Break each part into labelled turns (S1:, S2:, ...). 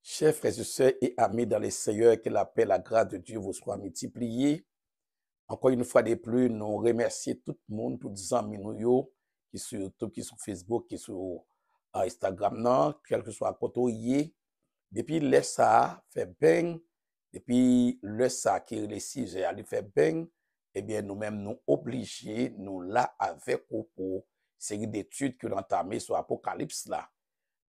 S1: Chers frères et sœurs et amis dans les Seigneurs, que la paix, la grâce de Dieu vous soit multipliée. Encore une fois de plus, nous remercions tout le monde, tous les amis nous yo, qui sur YouTube, qui sur Facebook, qui sur Instagram, non, quel que soit côté où y est. Depuis le ça fait bien, depuis le ça qui est le sujet a fait bien, eh bien nous-mêmes nous obligés, nous là avec vous pour série d'études que nous entamé sur Apocalypse là.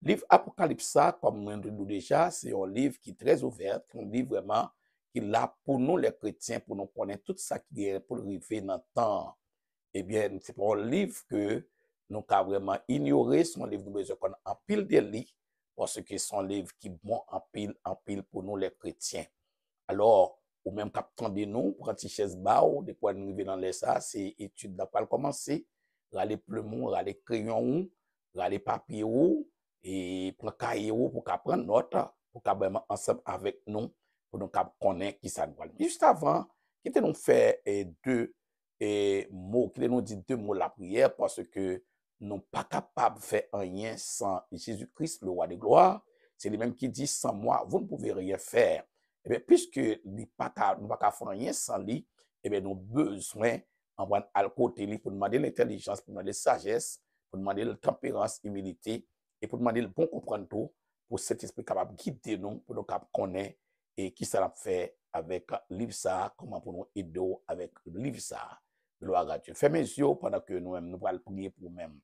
S1: Livre Apocalypse, comme nous dit déjà, c'est un livre qui est très ouvert, un livre vraiment qui est là pour nous les chrétiens, pour nous connaître tout ça qui est pour arriver dans le temps. Eh bien, c'est pas un livre que nous avons vraiment ignoré, c'est un livre que nous besoin qu'on en pile de lire, parce que c'est un livre qui est bon en pile pour nous les chrétiens. Alors, ou même captant de nous, pour une chaise bao, de quoi nous arriver dans les ça, c'est étude d'après commencer, râler plumeau, râler crayon, râler papier ou, et pour cahier ou, pour prendre note, pour qu'à vraiment ensemble avec nous, pour nous connaître qui ça nous va. Juste avant, qui nous fait deux mots, qui nous dit deux mots la prière, parce que nous pas capables de faire rien sans Jésus-Christ, le roi de gloire. C'est lui-même qui dit, sans moi, vous ne pouvez rien faire. Eh bien, puisque nous ne pouvons pas faire rien sans lui, eh bien, nous avons besoin d'en à côté lui pour demander l'intelligence, pour demander la sagesse, pour demander la tempérance, l'humilité, et pour demander le bon comprendre tout, pour cet esprit capable de guider nous, pour nous connaître et qui ça fait avec l'IVSA, comment pour nous aider avec l'IVSA. Gloire à Dieu. Fermez les yeux pendant que nous allons prier pour nous-mêmes.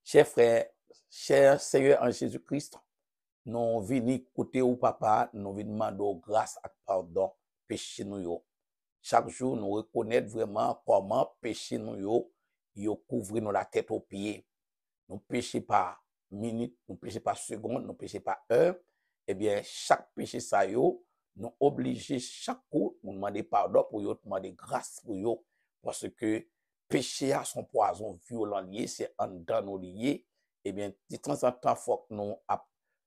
S1: Chers frères, chers Seigneur en Jésus-Christ, nous venons côté ou papa, nous venons demander grâce et pardon péché nous yo. Chaque jour, nous reconnaître vraiment comment péché nous yo couvrir nous la tête aux pieds. Nous péché par minute, nous péché par seconde, nous péché par heure. Eh bien, chaque péché ça yo, nous obligés chaque coup, nous demander pardon pour yo, demander grâce pour yo, parce que péché a son poison violent lié, c'est en dedans nous lié. Eh bien, de temps en temps, faut que nous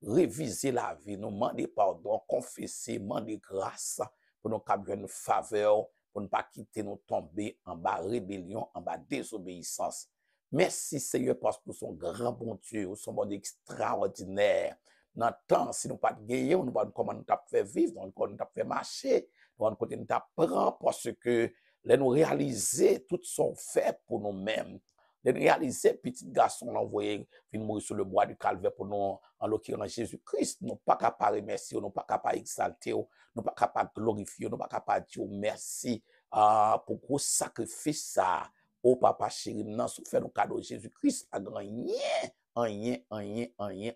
S1: réviser la vie, nous demander pardon, confesser, demander grâce pour nous avoir une faveur, pour ne pas quitter nous tomber en bas rébellion, en bas désobéissance. Merci Seigneur parce que son grand bon Dieu, son bon Dieu extraordinaire. Dans le temps, si nous pas gagner, nous pas comment nous t'a fait vivre, nous comment nous t'a fait marcher, nous côté nous t'apprend parce que là nous réaliser tout son fait pour nous-mêmes. De réaliser petit garçon envoyé venir mourir sur le bois du calvaire pour nous, en l'occurrence Jésus-Christ, nous pas capables de remercier, nous pas capables d'exalter, nous pas capables de glorifier, nous pas capables de dire merci pour gros sacrifice ça. Oh papa chéri, nous avons fait le cadeau de Jésus-Christ, pas grand rien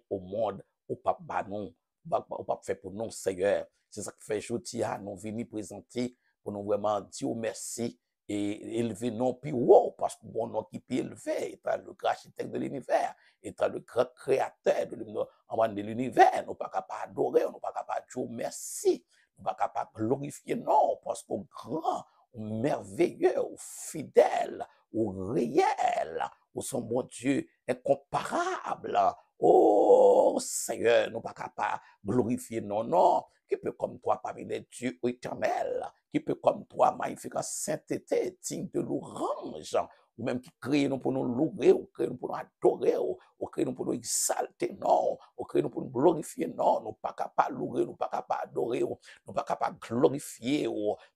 S1: au monde, au papa non, au papa fait pour nous Seigneur. C'est ça que fait aujourd'hui, nous venons présenter pour nous vraiment dire merci et élever non plus haut, parce que bon nom qui peut élever, étant le grand architecte de l'univers, étant le grand créateur de l'univers, nous pas capables d'adorer, nous pas capables de dire merci, nous pas capables de glorifier non, parce qu'au grand, au merveilleux, au fidèle, au réel, au son bon Dieu incomparable. Oh Seigneur, nous pas capables de glorifier non, non, qui peut comme toi parmi les dieux éternels, qui peut comme toi, magnifique en sainteté, digne de louange, ou même qui crée nous pour nous louer, ou crée nous pour nous adorer, ou crée nous pour nous exalter, non, ou crée nous pour nous glorifier, non, nous pas capables de louer, nous pas capables d'adorer, nous pas capables de glorifier,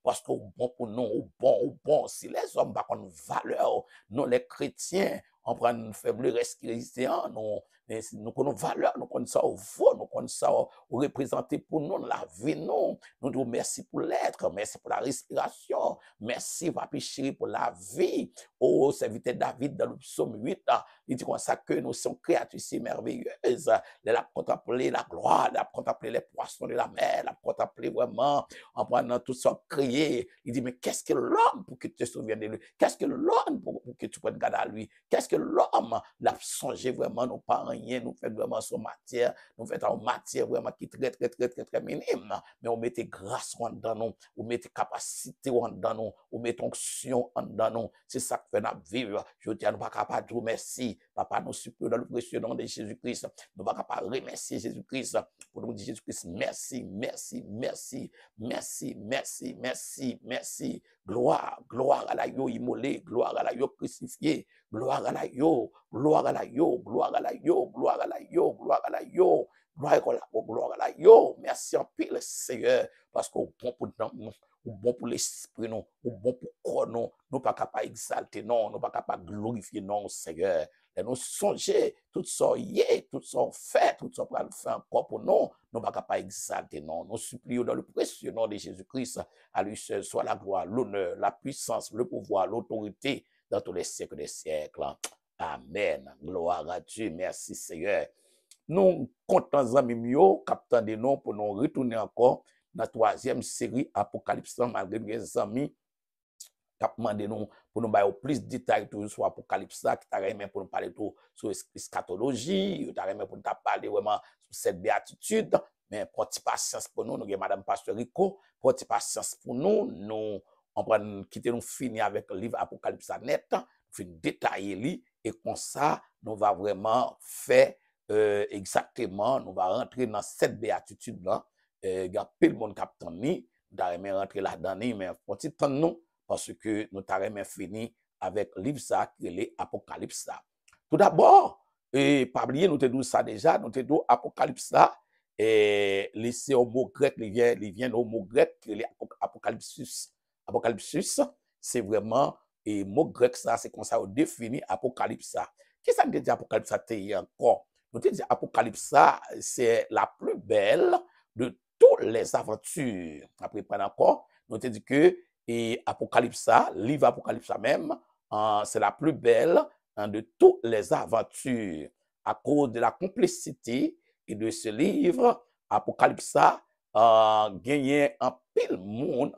S1: parce que bon pour nous, ou bon, si les hommes pas une valeur, nous les chrétiens, on prend une faiblesse chrétienne, nous connaissons valeur, nous connaissons ça au vaut, nous connaissons ça représenter pour nous la vie, nous disons merci pour l'être, merci pour la respiration, merci, papi chéri, pour la vie. Oh, serviteur David, dans le psaume 8, il dit comme ça que nous sommes créatures si merveilleuses. Il a contemplé la gloire, il a contemplé les poissons de la mer, il a contemplé vraiment, en prenant tout ça crier. Il dit, mais qu'est-ce que l'homme pour que tu te souviennes de lui? Qu'est-ce que l'homme pour que tu prennes garde à lui? Qu'est-ce que l'homme l'a songé vraiment, nous pas rien, nous fait vraiment son matière, nous fait en matière vraiment qui est très minime, mais on mettait grâce en dedans nous, on mettait capacité en dedans nous, on mettait onction en dedans nous, c'est ça que fait notre vivre. Je dis à nous pas capable de dire merci, papa nous supplie dans le précieux nom de Jésus-Christ, nous pas capable de remercier Jésus-Christ, pour nous dire Jésus-Christ, merci, merci, merci, merci, merci, merci, merci, gloire, gloire à la yo immolé, gloire à la yo crucifié, gloire à la yo, gloire à la yo, gloire à la yo, gloire à la yo, gloire à la yo, gloire là. Yo, merci en pile, Seigneur, parce qu'on bon pour nous, ou bon pour l'esprit, nous, ou bon pour corps, nous pas capable exalter, non, nous pas capable glorifier, non, Seigneur. Et nous songer, tout ça y est, tout ça fait, tout ça pour le faire encore pour nous pas capable exalter, non. Nous supplions dans le précieux nom de Jésus-Christ, à lui seul soit la gloire, l'honneur, la puissance, le pouvoir, l'autorité, dans tous les siècles des siècles. Amen. Gloire à Dieu. Merci, Seigneur. Nous comptons amis mieux, captant des noms pour nous retourner encore dans la troisième série Apocalypse, malgré mes amis, cap demandé nous pour nous bailler plus de détails sur Apocalypse, qui t'a remis pour nous parler tout sur eschatologie, qui t'a remis pour nous parler vraiment sur cette béatitude, mais portez patience pour nous, nous Madame Pasteur Rico, portez patience pour nous, on va quitter nous finir avec le livre Apocalypse net, nous détailler lui, et comme ça, nous va vraiment faire exactement, nous va rentrer dans cette béatitude là, il y a peu de monde qui attend ni, nous allons rentrer là-dedans, mais petit temps nous, parce que nous avons fini avec le livre ça, qui est l'Apocalypse. Tout d'abord, et pas oublier, nous te dit ça déjà, nous te dit Apocalypse, et laissez au mot grec, il vient au mot grec, qui est Apocalypsus. Apocalypsus, c'est vraiment, et mot grec, ça, c'est comme ça, on définit Apocalypse. Qu'est-ce que ça veut dire Apocalypse encore? Nous te dit Apocalypse, c'est la plus belle de toutes les aventures. Après, pendant encore, nous te dit que, et Apocalypse, livre Apocalypse même, c'est la plus belle de toutes les aventures. À cause de la complexité et de ce livre, Apocalypse gagné un pile monde,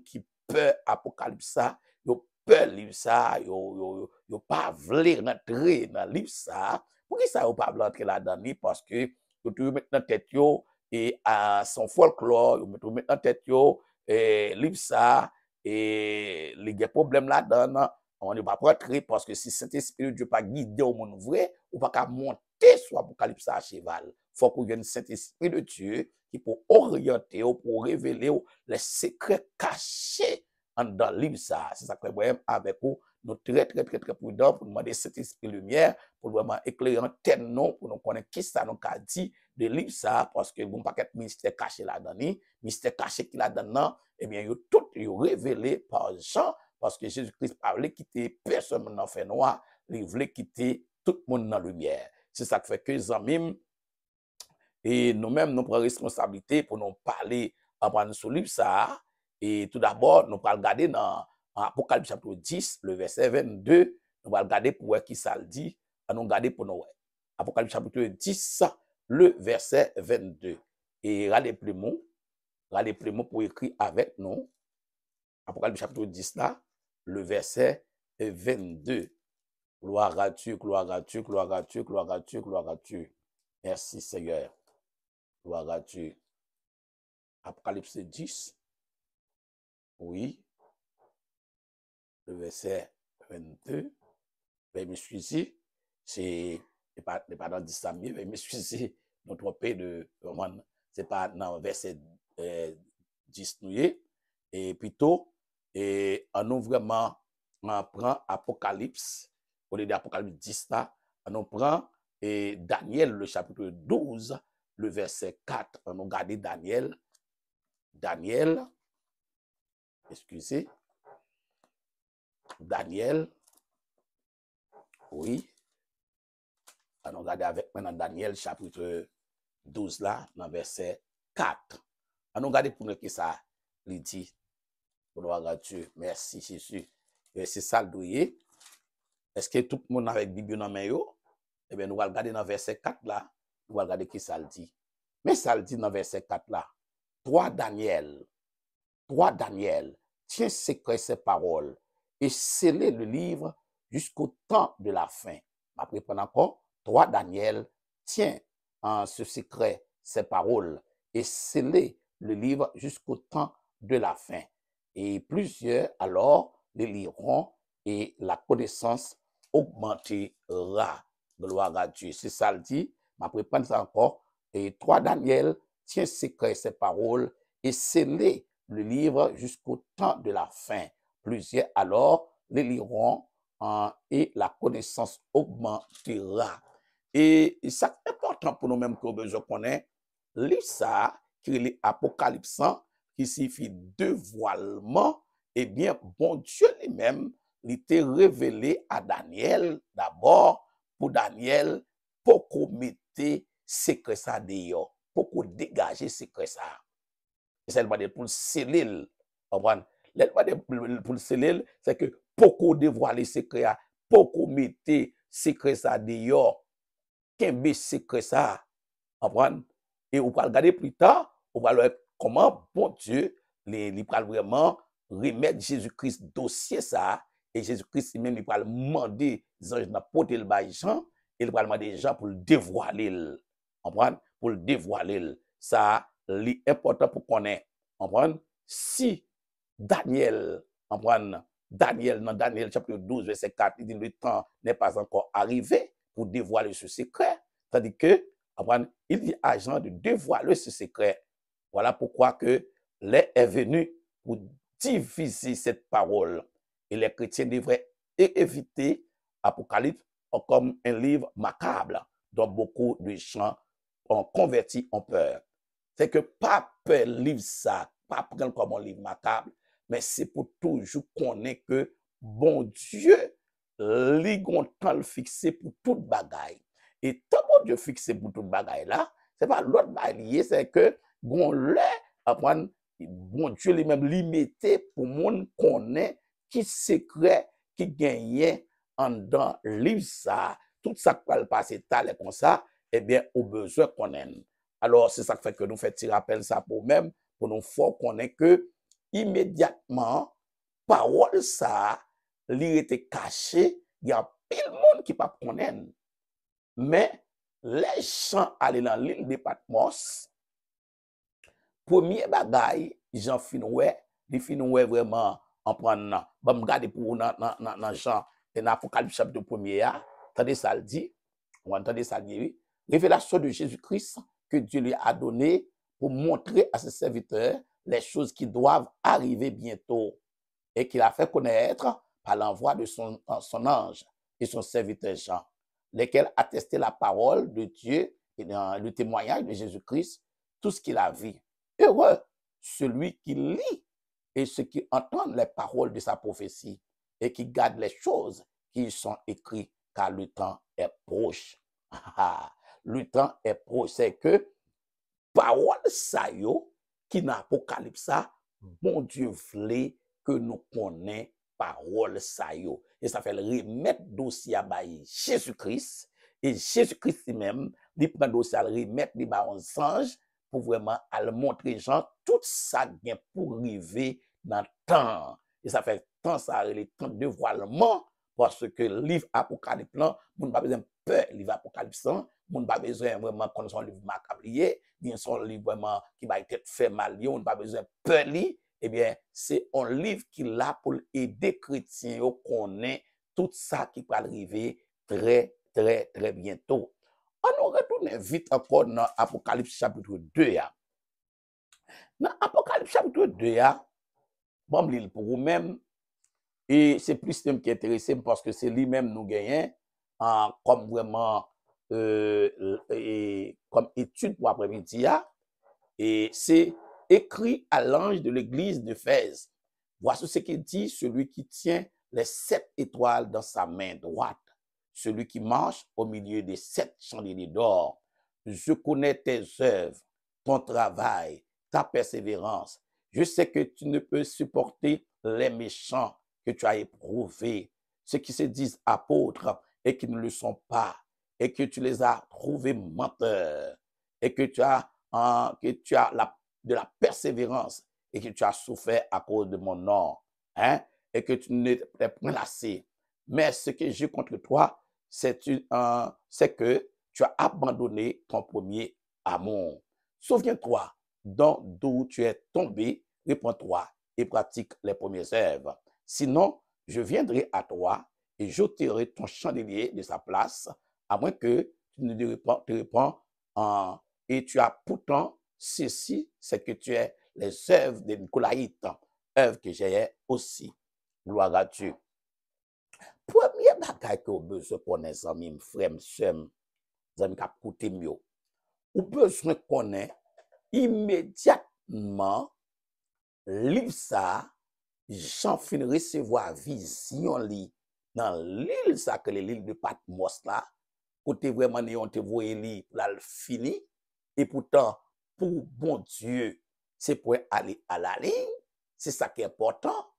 S1: qui peut Apocalypse, yo peut livre ça, yo pas voulu rentrer dans livre ça. Pour qui ça yo pas voulu rentrer là-dedans? Parce que yo toujours mettre dans tête yo et à son folklore, yo mettre dans tête yo et livre ça, et les problèmes là-dedans, on ne va pas rentrer parce que si Saint-Esprit de Dieu pas guidé au monde vrai, ou pas monter sur Apocalypse à cheval. Faut qu'il y ait un Saint-Esprit de Dieu qui peut orienter, pour révéler les secrets cachés dans le livre ça. C'est ça que moi avec vous, nous très prudents pour demander cet esprit lumière, pour vraiment éclairer un tel nom, pour nous connaître qui ça nous a dit de livre ça, parce que bon paquet mystère caché là-dedans, mystère caché qui là-dedans, eh bien, tout est révélé par Jean, parce que Jésus-Christ parlait quitter personne dans fait noir, il voulait quitter tout le monde dans la lumière. C'est ça qui fait que les amis, et nous-mêmes, nous prenons responsabilité pour nous parler avant ce livre ça. Et tout d'abord, nous allons regarder dans Apocalypse chapitre 10, le verset 22, nous allons regarder pour voir qui ça le dit, nous regarder pour nous. Apocalypse chapitre 10, le verset 22. Et regardez plus mots pour écrire avec nous. Apocalypse chapitre 10 là, le verset 22. Gloire à Dieu, gloire à Dieu, gloire à Dieu, gloire à Dieu, gloire à Dieu. Merci Seigneur. Gloire à Dieu. Apocalypse 10. Oui. Le verset 22. Veuillez m'excuser. C'est pas dans 10 Samuel. Veuillez m'excuser. Nous trompé de. C'est pas dans verset 10 noué. Et plutôt, et on vraiment, on prend Apocalypse. Au lieu d'Apocalypse 10 là, on prend et Daniel, le chapitre 12, le verset 4. On regarde Daniel, excusez, Daniel, oui. On regarde avec maintenant Daniel, chapitre 12 là, dans verset 4. On regarde pour nous qui ça, il dit, gloire à Dieu, merci Jésus. C'est ça le douillet. Est-ce que tout le monde avec Bible dans main yo? Eh bien, nous allons regarder dans verset 4 là, nous allons regarder qui ça le dit. Mais ça le dit dans verset 4 là. Toi, Daniel, tiens secret ces paroles et scellez le livre jusqu'au temps de la fin. Après, pendant encore, toi, Daniel, tiens en ce secret ces paroles et scellez le livre jusqu'au temps de la fin. Et plusieurs, alors, les liront et la connaissance augmentera. Gloire à Dieu. C'est ça le dit. Après, prendre ça encore. Et toi, Daniel, tiens secret ces paroles et scellez le livre jusqu'au temps de la fin. Plusieurs alors les liront et la connaissance augmentera. Et ça important important pour nous-mêmes que nous besoin connaître. Livre ça, qui est l'Apocalypse, qui signifie dévoilement, eh bien, bon Dieu lui-même, il était révélé à Daniel d'abord, pour Daniel, pour qu'on mette secret ça dehors, pour qu'on dégage secret ça. C'est le pour le sceller, comprendre? Pour le sceller, c'est que pour qu'on dévoile secret, pour qu'on mette secret ça dehors, qu'un secret ça, comprendre? Et on va regarder plus tard, on va voir comment bon Dieu, il va vraiment remettre Jésus-Christ dossier ça, et Jésus-Christ lui-même, il va demander les anges de porter le bail Jean, et il va demander les gens pour le dévoiler, comprendre? Pour le dévoiler. Ça, c'est important pour connaître, comprendre? Si Daniel, comprendre? Daniel, dans Daniel chapitre 12, verset 4, il dit le temps n'est pas encore arrivé pour dévoiler ce secret, tandis que il dit à Jean de dévoiler ce secret. Voilà pourquoi que l'heure est venue pour diviser cette parole. Et les chrétiens devraient éviter Apocalypse comme un livre macabre dont beaucoup de gens ont converti en peur. C'est que pas peur livre ça, pas prendre comme un livre macabre, mais c'est pour toujours connaître que bon Dieu, li gon temps fixé pour toute bagaille. Et tant bon Dieu fixé pour toute bagaille là, c'est pas l'autre bagaille, c'est que bon lè apprendre bon Dieu lui-même limité pour monde connaît qui secret qui gagnait en dans livre ça, tout ça qui va passer tal comme ça, eh bien au besoin connaître. Alors c'est ça qui fait que nous fait petit rappel ça pour même pour nous faut connaître que immédiatement parole ça li était caché, il y a pile monde qui pas connaître. Mais les gens allaient dans l'île de Patmos, premier bagay, Jean finoué, il finoué vraiment en prenant. Bon, regardez pour dans Jean, dans Apocalypse chapitre 1er, attendez ça le dit, on entendez ça le dit, oui. Révélation de Jésus-Christ que Dieu lui a donné pour montrer à ses serviteurs les choses qui doivent arriver bientôt et qu'il a fait connaître par l'envoi de son ange et son serviteur Jean, lesquels attestaient la parole de Dieu et dans le témoignage de Jésus-Christ, tout ce qu'il a vu. Heureux celui qui lit et ceux qui entendent les paroles de sa prophétie et qui gardent les choses qui y sont écrites, car le temps est proche. Le temps est proche. C'est que parole ça yo, qui dans l'Apocalypse, bon Dieu voulait que nous connaissions parole ça yo. Et ça fait le remettre dossier à Jésus-Christ. Et Jésus-Christ lui-même, il prend dossier à le remettre aux anges pour vraiment le montrer aux gens tout ça vient pour arriver dans le temps. Et ça fait temps, ça le temps de dévoilement, parce que le livre Apocalypse, on n'a pas besoin de peur, le livre Apocalypse, on n'a pas besoin vraiment qu'on soit un livre macabrier, ni son livre vraiment qui va être fait mal, on n'a pas besoin de peur, eh bien, c'est un livre qui est là pour aider les chrétiens à connaître tout ça qui va arriver très, très, très bientôt. On nous retourne vite encore dans Apocalypse chapitre 2. Dans Apocalypse chapitre 2, bon, lire pour vous-même, et c'est plus simple qui est intéressant parce que c'est lui-même nous gagnons comme vraiment comme étude pour après-midi. Et c'est écrit à l'ange de l'église d'Éphèse. Voici ce qu'il dit, celui qui tient les 7 étoiles dans sa main droite, celui qui marche au milieu des 7 chandeliers d'or. Je connais tes œuvres, ton travail, ta persévérance. Je sais que tu ne peux supporter les méchants, que tu as éprouvés, ceux qui se disent apôtres et qui ne le sont pas, et que tu les as trouvés menteurs, et que tu as de la persévérance et que tu as souffert à cause de mon nom, hein, et que tu n'es point lassé. Mais ce que j'ai contre toi, c'est que tu as abandonné ton premier amour. Souviens-toi d'où tu es tombé, réponds-toi et pratique les premières œuvres. Sinon, je viendrai à toi et j'ôterai ton chandelier de sa place, à moins que tu ne te réponds et tu as pourtant ceci, c'est que tu es les œuvres des Nicolaïtes, œuvres que j'ai aussi. Gloire à Dieu. Premier bagage que vous besoin connaître, amis, frères, sœurs, amis qui écoutent mieux, ou besoin connaître immédiatement livre ça, Jean fin recevoir vision li dans l'île ça que l'île de Patmos là, côté vraiment on te voyé li pour la fini et pourtant pour bon Dieu, c'est pour aller à la ligne, c'est ça qui est important.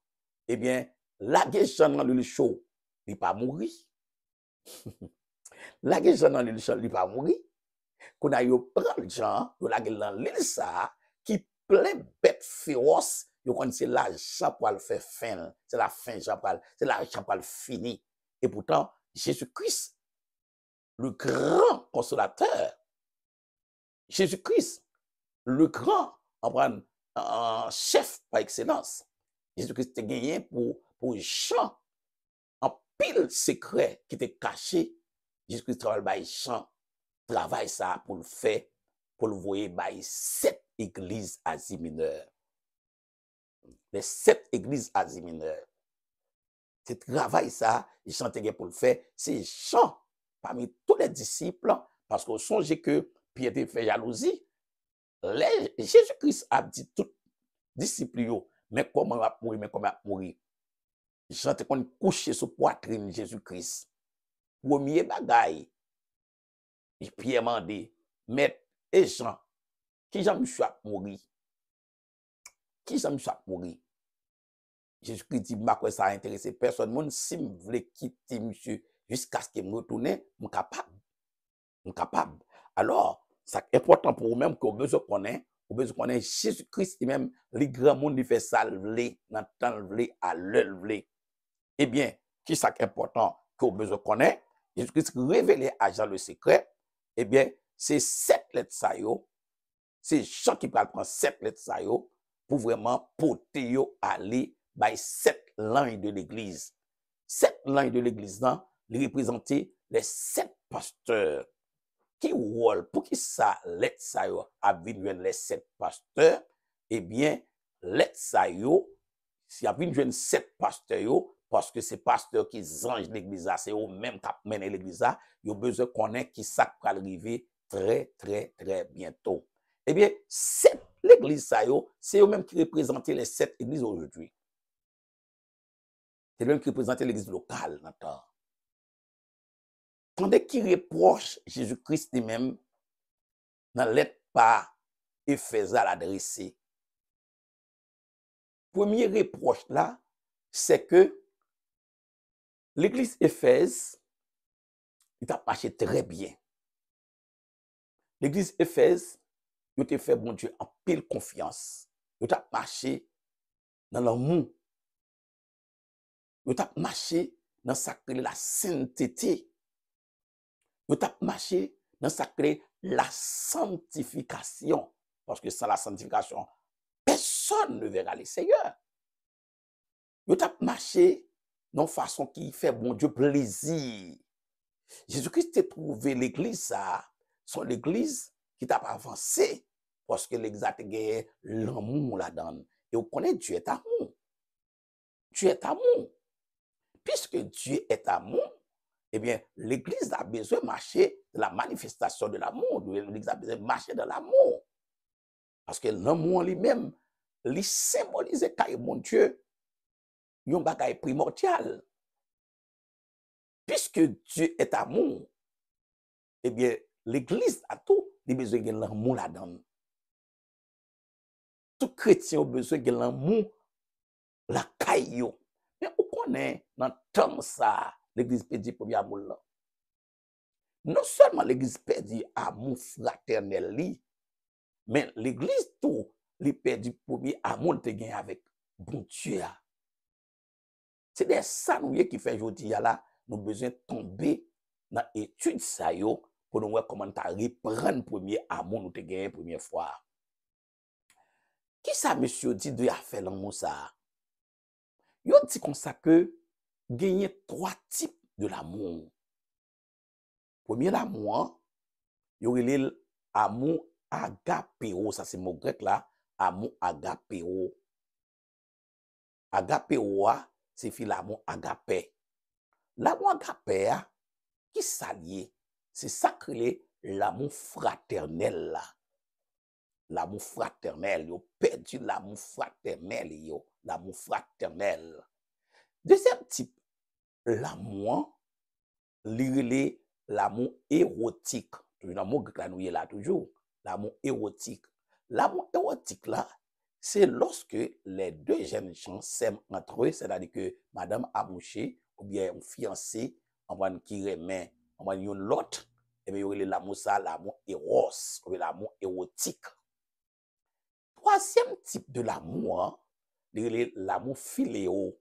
S1: Eh bien, la Jean dans le show, il pas mourir. La Jean dans le show, il pas mourir. Qu'on a yo prend Jean, yo la dans l'île ça qui plein bête féroce. Yo kon c'est l'argent pour le faire fin. C'est la fin, c'est l'argent pour le fini. Et pourtant, Jésus-Christ, le grand consolateur, Jésus-Christ, le grand chef par excellence, Jésus-Christ a gagné pour Jean, en pile secret qui était caché. Jésus-Christ travaille par Jean, travaille ça pour le faire, pour le voir par 7 églises Asie mineure. Les 7 églises Asie mineure. C'est travail ça, Jean te pour le faire, c'est Jean parmi tous les disciples, parce qu'on songe que Pierre te fait jalousie. Jésus-Christ a dit tout disciples, mais comment va mourir, mais comment va mourir. Jean te couché sur poitrine Jésus-Christ. Premier bagaille, Pierre m'a dit, mais et Jean, qui Jean me à mourir? Qui Jean me à mourir? Jésus-Christ dit, je ça intéressé personne. Mon si je voulais quitter monsieur jusqu'à ce que je retourne, je suis capable. Je suis capable. Alors, c'est important pour vous-même que vous besoin connaître Jésus-Christ lui-même, les grands monde qui fait ça, dans le temps, à l'heure. Eh bien, qui c'est important que vous besoin connaître? Jésus-Christ révélé à Jean le secret. Eh bien, c'est 7 lettres ça yo. C'est Jean qui prend 7 lettres ça yo pour vraiment porter yo aller by 7 lignes de l'église. 7 lignes de l'église, les représenter les 7 pasteurs. Qui rôle pour qui ça, let ça yo, a les 7 pasteurs? Eh bien, let ça yo, si a venu 7 pasteurs yo, parce que ces pasteurs qui zangent l'église, c'est eux même qui mènent l'église, ils ont besoin de connaître qui ça va arriver très, très, très bientôt. Eh bien, l'église, c'est eux-mêmes qui représentent les 7 églises aujourd'hui. C'est eux-mêmes qui représentent l'église locale. Tandis qu'ils reprochent Jésus-Christ lui-même dans l'être par Éphèse à l'adresser. Premier reproche là, c'est que l'église Éphèse, il a marché très bien. L'église Éphèse, il a fait bon Dieu en pile confiance. Il a marché dans l'amour. Il a marché dans la sainteté. Il a marché dans la sanctification. Parce que sans la sanctification, personne ne verra le Seigneur. Il a marché d'une façon qui fait bon Dieu plaisir. Jésus-Christ a trouvé l'église, ça, son l'église qui t'a pas avancé. Parce que l'église a gagné l'amour là-dedans. Et vous connaissez, Dieu est amour. Dieu est amour. Puisque Dieu est amour, eh bien, l'église a besoin de marcher de la manifestation de l'amour. L'église a besoin de marcher dans l'amour. Parce que l'amour lui-même, il symbolise que mon Dieu, il y a un bagage primordial. Puisque Dieu est amour, eh bien, l'église a tout, il a besoin de l'amour là-dedans. Tout chrétien a besoin de l'amour, la caillou. Mais on connaît dans le temps ça, l'église perdit pour amour là. Non seulement l'église perdit amour fraternel, mais l'église tout, li perdit pour amour te gagne avec bon Dieu. C'est des ça nous qui fait aujourd'hui là, nous besoin tomber dans l'étude ça yo pour nous voir comment reprendre premier amour nous te gagné première fois. Qui ça monsieur dit de faire l'amour ça? Yo dit comme ça que gagner 3 types de l'amour. Premier l'amour, yo relève amour agapéo, ça c'est mot grec là, amour agapéo. Agapéo c'est l'amour agapé. L'amour agapé qui s'allie, c'est sacré l'amour fraternel là. L'amour fraternel, yo perdu l'amour fraternel, yo. L'amour fraternel. Deuxième type, l'amour, l'amour érotique. L'amour grec là, nous y est là toujours. L'amour érotique. L'amour érotique là, c'est lorsque les deux jeunes gens s'aiment entre eux, c'est-à-dire que madame a mouché, ou bien un fiancé, on va qui remet, on va une l'autre, et bien, il y a l'amour ça, l'amour éros, ou bien l'amour érotique. Troisième type de l'amour, l'amour philéo.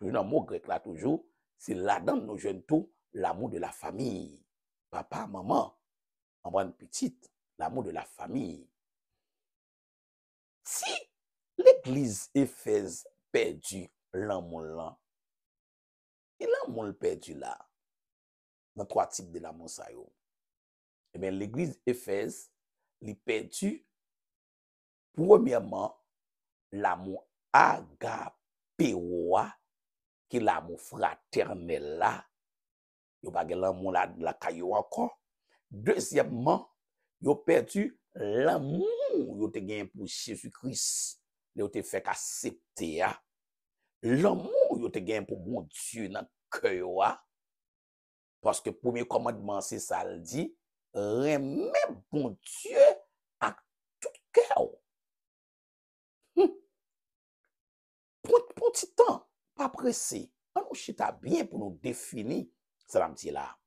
S1: Un mot grec là toujours, c'est là-dedans nous jeunes tout, l'amour de la famille. Papa, maman, en bonne petite, l'amour de la famille. Si l'église Éphèse perdu l'amour là, et l'amour perdu là, dans trois types de l'amour ça yo. Eh bien, l'église Éphèse, il perdu, premièrement, l'amour agapéoa, qui l'amour fraternel là, yo pas l'amour là de la caillou encore. Deuxièmement, yo perdu l'amour yo te gagné pour Jésus-Christ, yo te fait accepter a. L'amour yo te gagné pour bon Dieu dans cœur, parce que premier commandement c'est ça le dit, aimer bon Dieu à tout cœur. Pour petit temps, pas pressé. On nous chita bien pour nous définir ça me dit là.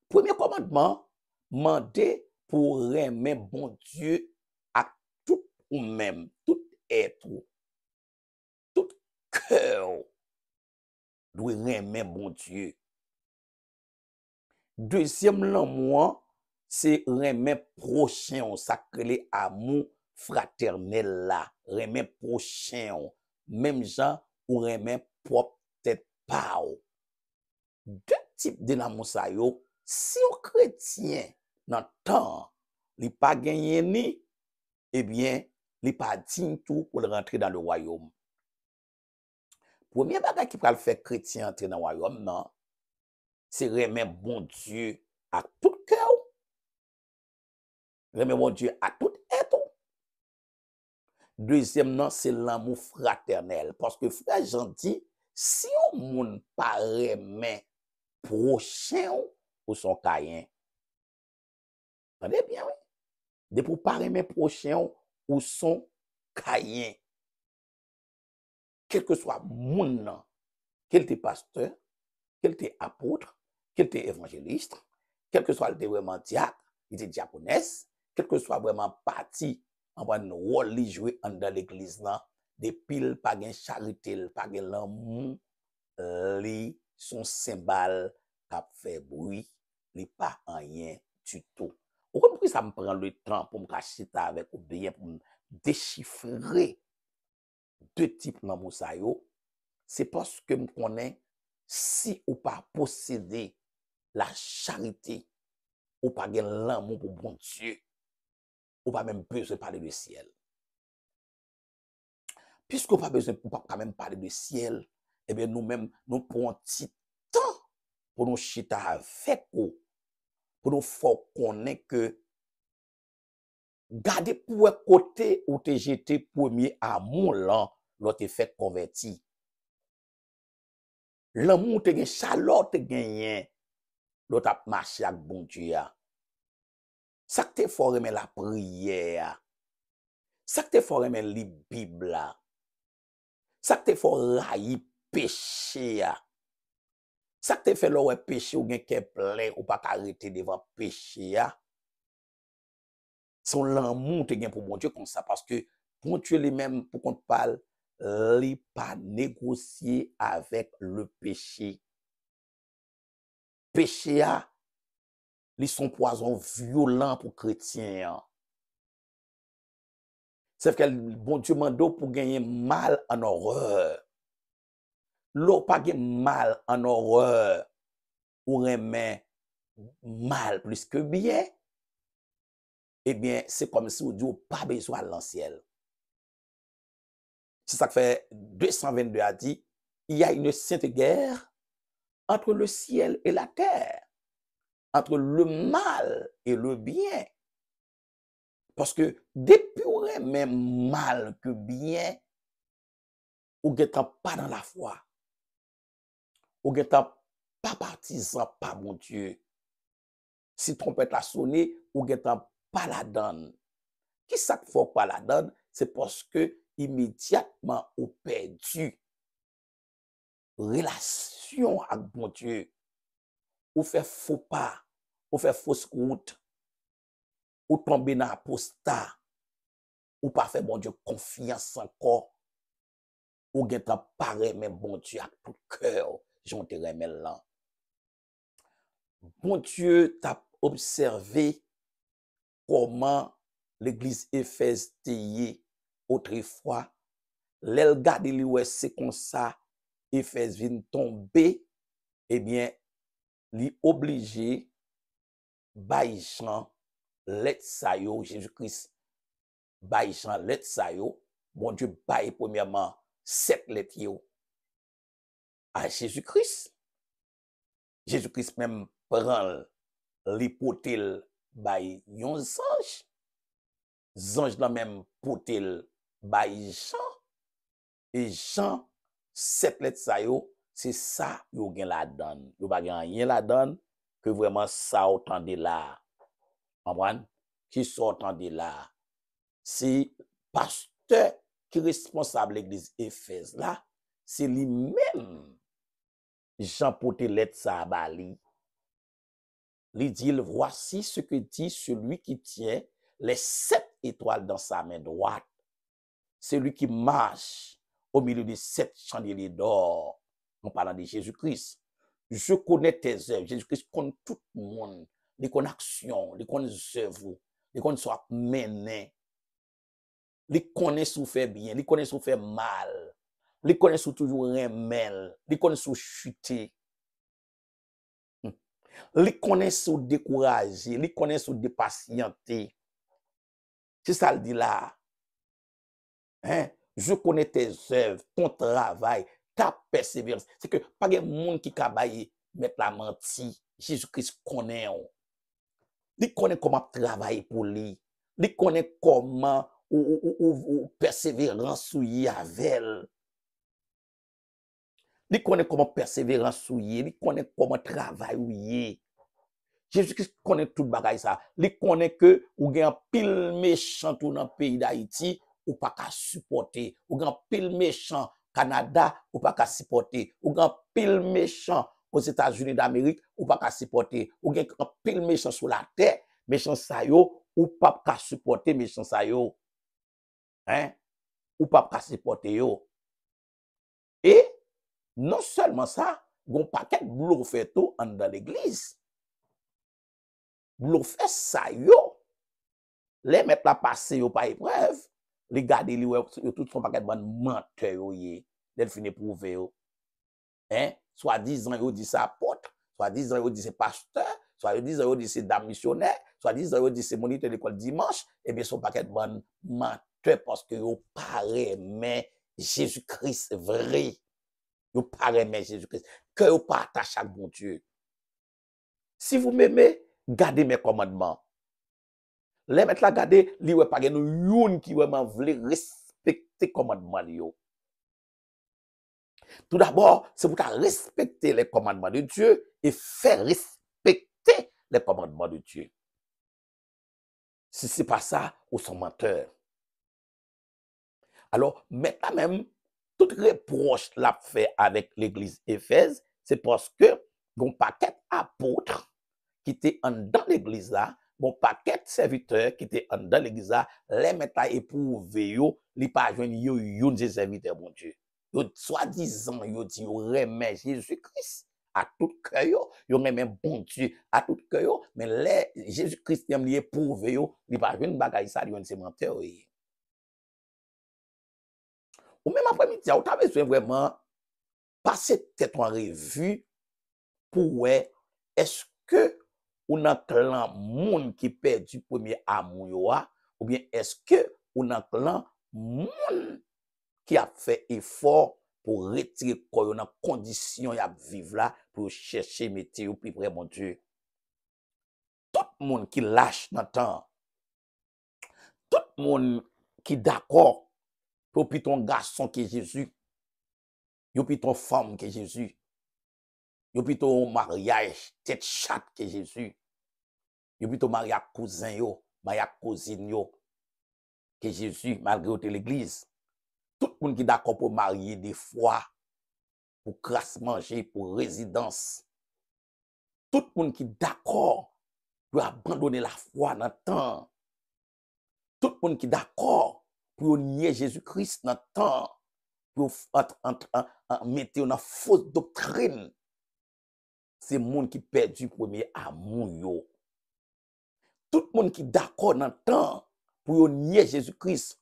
S1: Premier commandement, mandé pour aimer bon Dieu à tout ou même, tout être, tout cœur, doit aimer bon Dieu. Deuxième l'amour, c'est aimer prochain, sacré amour fraternel là, aimer prochain, même gens ou aimer propre tête pas. Deux types de l'amour ça yo, si un chrétien dans temps, il pas gagné ni, eh bien, il pas digne tout pour rentrer dans le royaume. Premier bagage qui va le faire chrétien entrer dans le royaume, non, c'est remettre bon Dieu à tout cœur, remettre bon Dieu à tout être. Deuxièmement, c'est l'amour fraternel. Parce que frère Jean dit, si on moun pas remet prochain ou son caïen, entendez bien, oui? De pour pas remet prochain ou son caïen, quel que soit moun nan, quel te pasteur, quel te apôtre, quel te évangéliste, quel que soit le vraiment diacre, il était diaconesse, quel que soit vraiment parti en un rôle li jouer dans l'église là, depuis le pas gain charité, pas gain l'amour, li son cymbale qui fait bruit, li pas rien du tout. Pourquoi ça me prend le temps pour me cacher avec ou bien pour me déchiffrer deux types d'amour ça yo? C'est parce que me connais si ou pas posséder la charité ou pas gagner l'amour pour bon Dieu ou pas même besoin de parler du ciel. Puisqu'on pas besoin pour pas quand même parler du ciel, eh bien nous-mêmes nous prenons un petit temps pour nous chita avec vous, pour nous faire connaître que garder pour côté ou te jeter premier amour là, l'autre fait converti. L'amour te gagne chaleur te gagne, l'autre a marché avec bon Dieu. Ça que te faut aimer la prière. Ça que te faut aimer la Bible. Ça que te faut railler péché. Ça que te fait le péché ou gen qu'est plein ou pas arrêter devant péché. Son l'amour te gagne pour bon Dieu comme ça parce que bon Dieu lui-même pour qu'on parle, il pas négocier avec le péché. Péché ils sont poison violent pour chrétiens. C'est que bon Dieu mando pour gagner mal en horreur. L'eau pas gagner mal en horreur ou remet mal plus que bien. Eh bien, c'est comme si on dit pas besoin de l'anciel. C'est ça que fait 222 a dit, il y a une sainte guerre entre le ciel et la terre. entre le mal et le bien. Parce que depuis ou même mal que bien, ou getan pas dans la foi, ou getan pas partisan par mon Dieu. Si trompette a sonné, ou getan pas la donne. Qui ça ne faut pas la donne? C'est parce que immédiatement ou perdu relation avec mon Dieu, ou fait faux pas, ou fait fausse route, ou tomber dans apostat, ou pas fait bon Dieu confiance encore, ou getan pas même bon Dieu à tout cœur, j'en te remets là. Bon Dieu t'a observé comment l'église Éphèse était autrefois. L'el gade li wè c'est comme ça, Éphèse vient tomber, eh bien, li obligé bay Jean let sa yo, Jésus-Christ bay Jean let sa yo, bon Dieu bay premièrement 7 let yo à Jésus-Christ. Jésus-Christ même prend l'hypothèle bay yon ange. Zange la même potel bay Jean. Et Jean, 7 lettres sa yo, c'est ça yo gen la donne. Yo pa gen rien la donne que vraiment ça autant de là. Comprendre? Qui sortant de là. C'est pasteur qui est responsable de l'église Éphèse là, c'est lui-même Jean potel lettre sa bali. Il dit, voici ce que dit celui qui tient les 7 étoiles dans sa main droite. Celui qui marche au milieu des 7 chandeliers d'or, en parlant de Jésus-Christ. Je connais tes œuvres. Jésus-Christ connaît tout le monde. Il connaît action, il connaît œuvres, il connaît soit mené. Il connaît sous fait bien, il connaît sous fait mal. Il connaît sous toujours remel, il connaît sous chuter. Il connaît sous décourager, il connaît sous dépatienter. C'est ça le dit là. Hein? Je connais tes œuvres, ton travail, ta persévérance. C'est que pas de monde qui cabaye mettre la menti. Jésus-Christ connaît. Il connaît comment travailler pour lui. Il connaît comment ou persévérance souillée avec elle. Il connaît comment persévérance souillée. Il connaît comment travailler. Jésus-Christ connaît tout bagaille ça. Il connaît que ou gen pile méchant tout dans le pays d'Haïti ou pas qu'à supporter. Ou gen pile méchant Canada ou pas qu'à supporter. Ou gen pile méchant aux États-Unis d'Amérique ou pas qu'à supporter. Ou gen pile méchant sur la terre, méchant ça yo ou pas qu'à supporter méchant ça yo. Hein? Ou pas qu'à supporter yo. Et non seulement ça, gon paquet blou fait tout en dans l'église. Blou fait ça yo. Les mettre la passer yo par épreuve, les garder li yo tout son paquet bon menteur yo yé, l'el fini prouver yo. Hein? Soit disant yo dit ça apôtre, soit disant yo dit c'est pasteur, soit disant yo dit c'est dame missionnaire, soit disant yo dit c'est moniteur de l'école dimanche, et bien son paquet bon menteur parce que yo paraît mais Jésus-Christ vrai. Yo paraît mais Jésus-Christ. Que yo pas attaché à bon Dieu. Si vous m'aimez, gardez mes commandements. Les mettre la garder, li wè pa gen nou youn qui vraiment vle respecter commandement li yo. Tout d'abord, c'est pour respecter les commandements de Dieu et faire respecter les commandements de Dieu. Si c'est pas ça, ou sont menteurs. Alors, maintenant même, toute reproche l'a fait avec l'église Éphèse, c'est parce que gon paquet apôtres qui étaient dans l'église là, bon paquet serviteurs qui étaient dans l'église là, les mettre à éprouver yo, li pa joine yo yon des serviteurs bon Dieu. Yo soi-disant yo dit yo remet Jésus-Christ à tout cœur yo remet bon Dieu à tout cœur mais les Jésus-Christ aime li éprouver yo, li pa joine bagay ça yon c'est menteur. Ou même après-midi, ou t'as besoin vraiment passer tête en revue pour ouais, est-ce que on a clan monde qui perd du premier amour yo a, ou bien est-ce que on a clan monde qui a fait effort pour retirer quoi dans condition y a vivre là pour chercher métier ou plus près mon Dieu. le monde qui lâche dans le temps, tout le monde qui est d'accord pour ton garçon qui est Jésus, pour ton femme qui est Jésus, pour ton mariage tête chatte qui est Jésus, pour ton mariage cousin, mariage cousine, qui est Jésus, malgré l'église. Tout le monde qui est d'accord pour marier des fois, pour crasse manger, pour résidence. Tout le monde qui est d'accord pour abandonner la foi dans le temps. Tout le monde qui est d'accord pour nier Jésus-Christ dans le temps. Pour mettre une fausse doctrine. C'est le monde qui perd du premier amour. Tout le monde qui est d'accord dans le temps pour nier Jésus-Christ,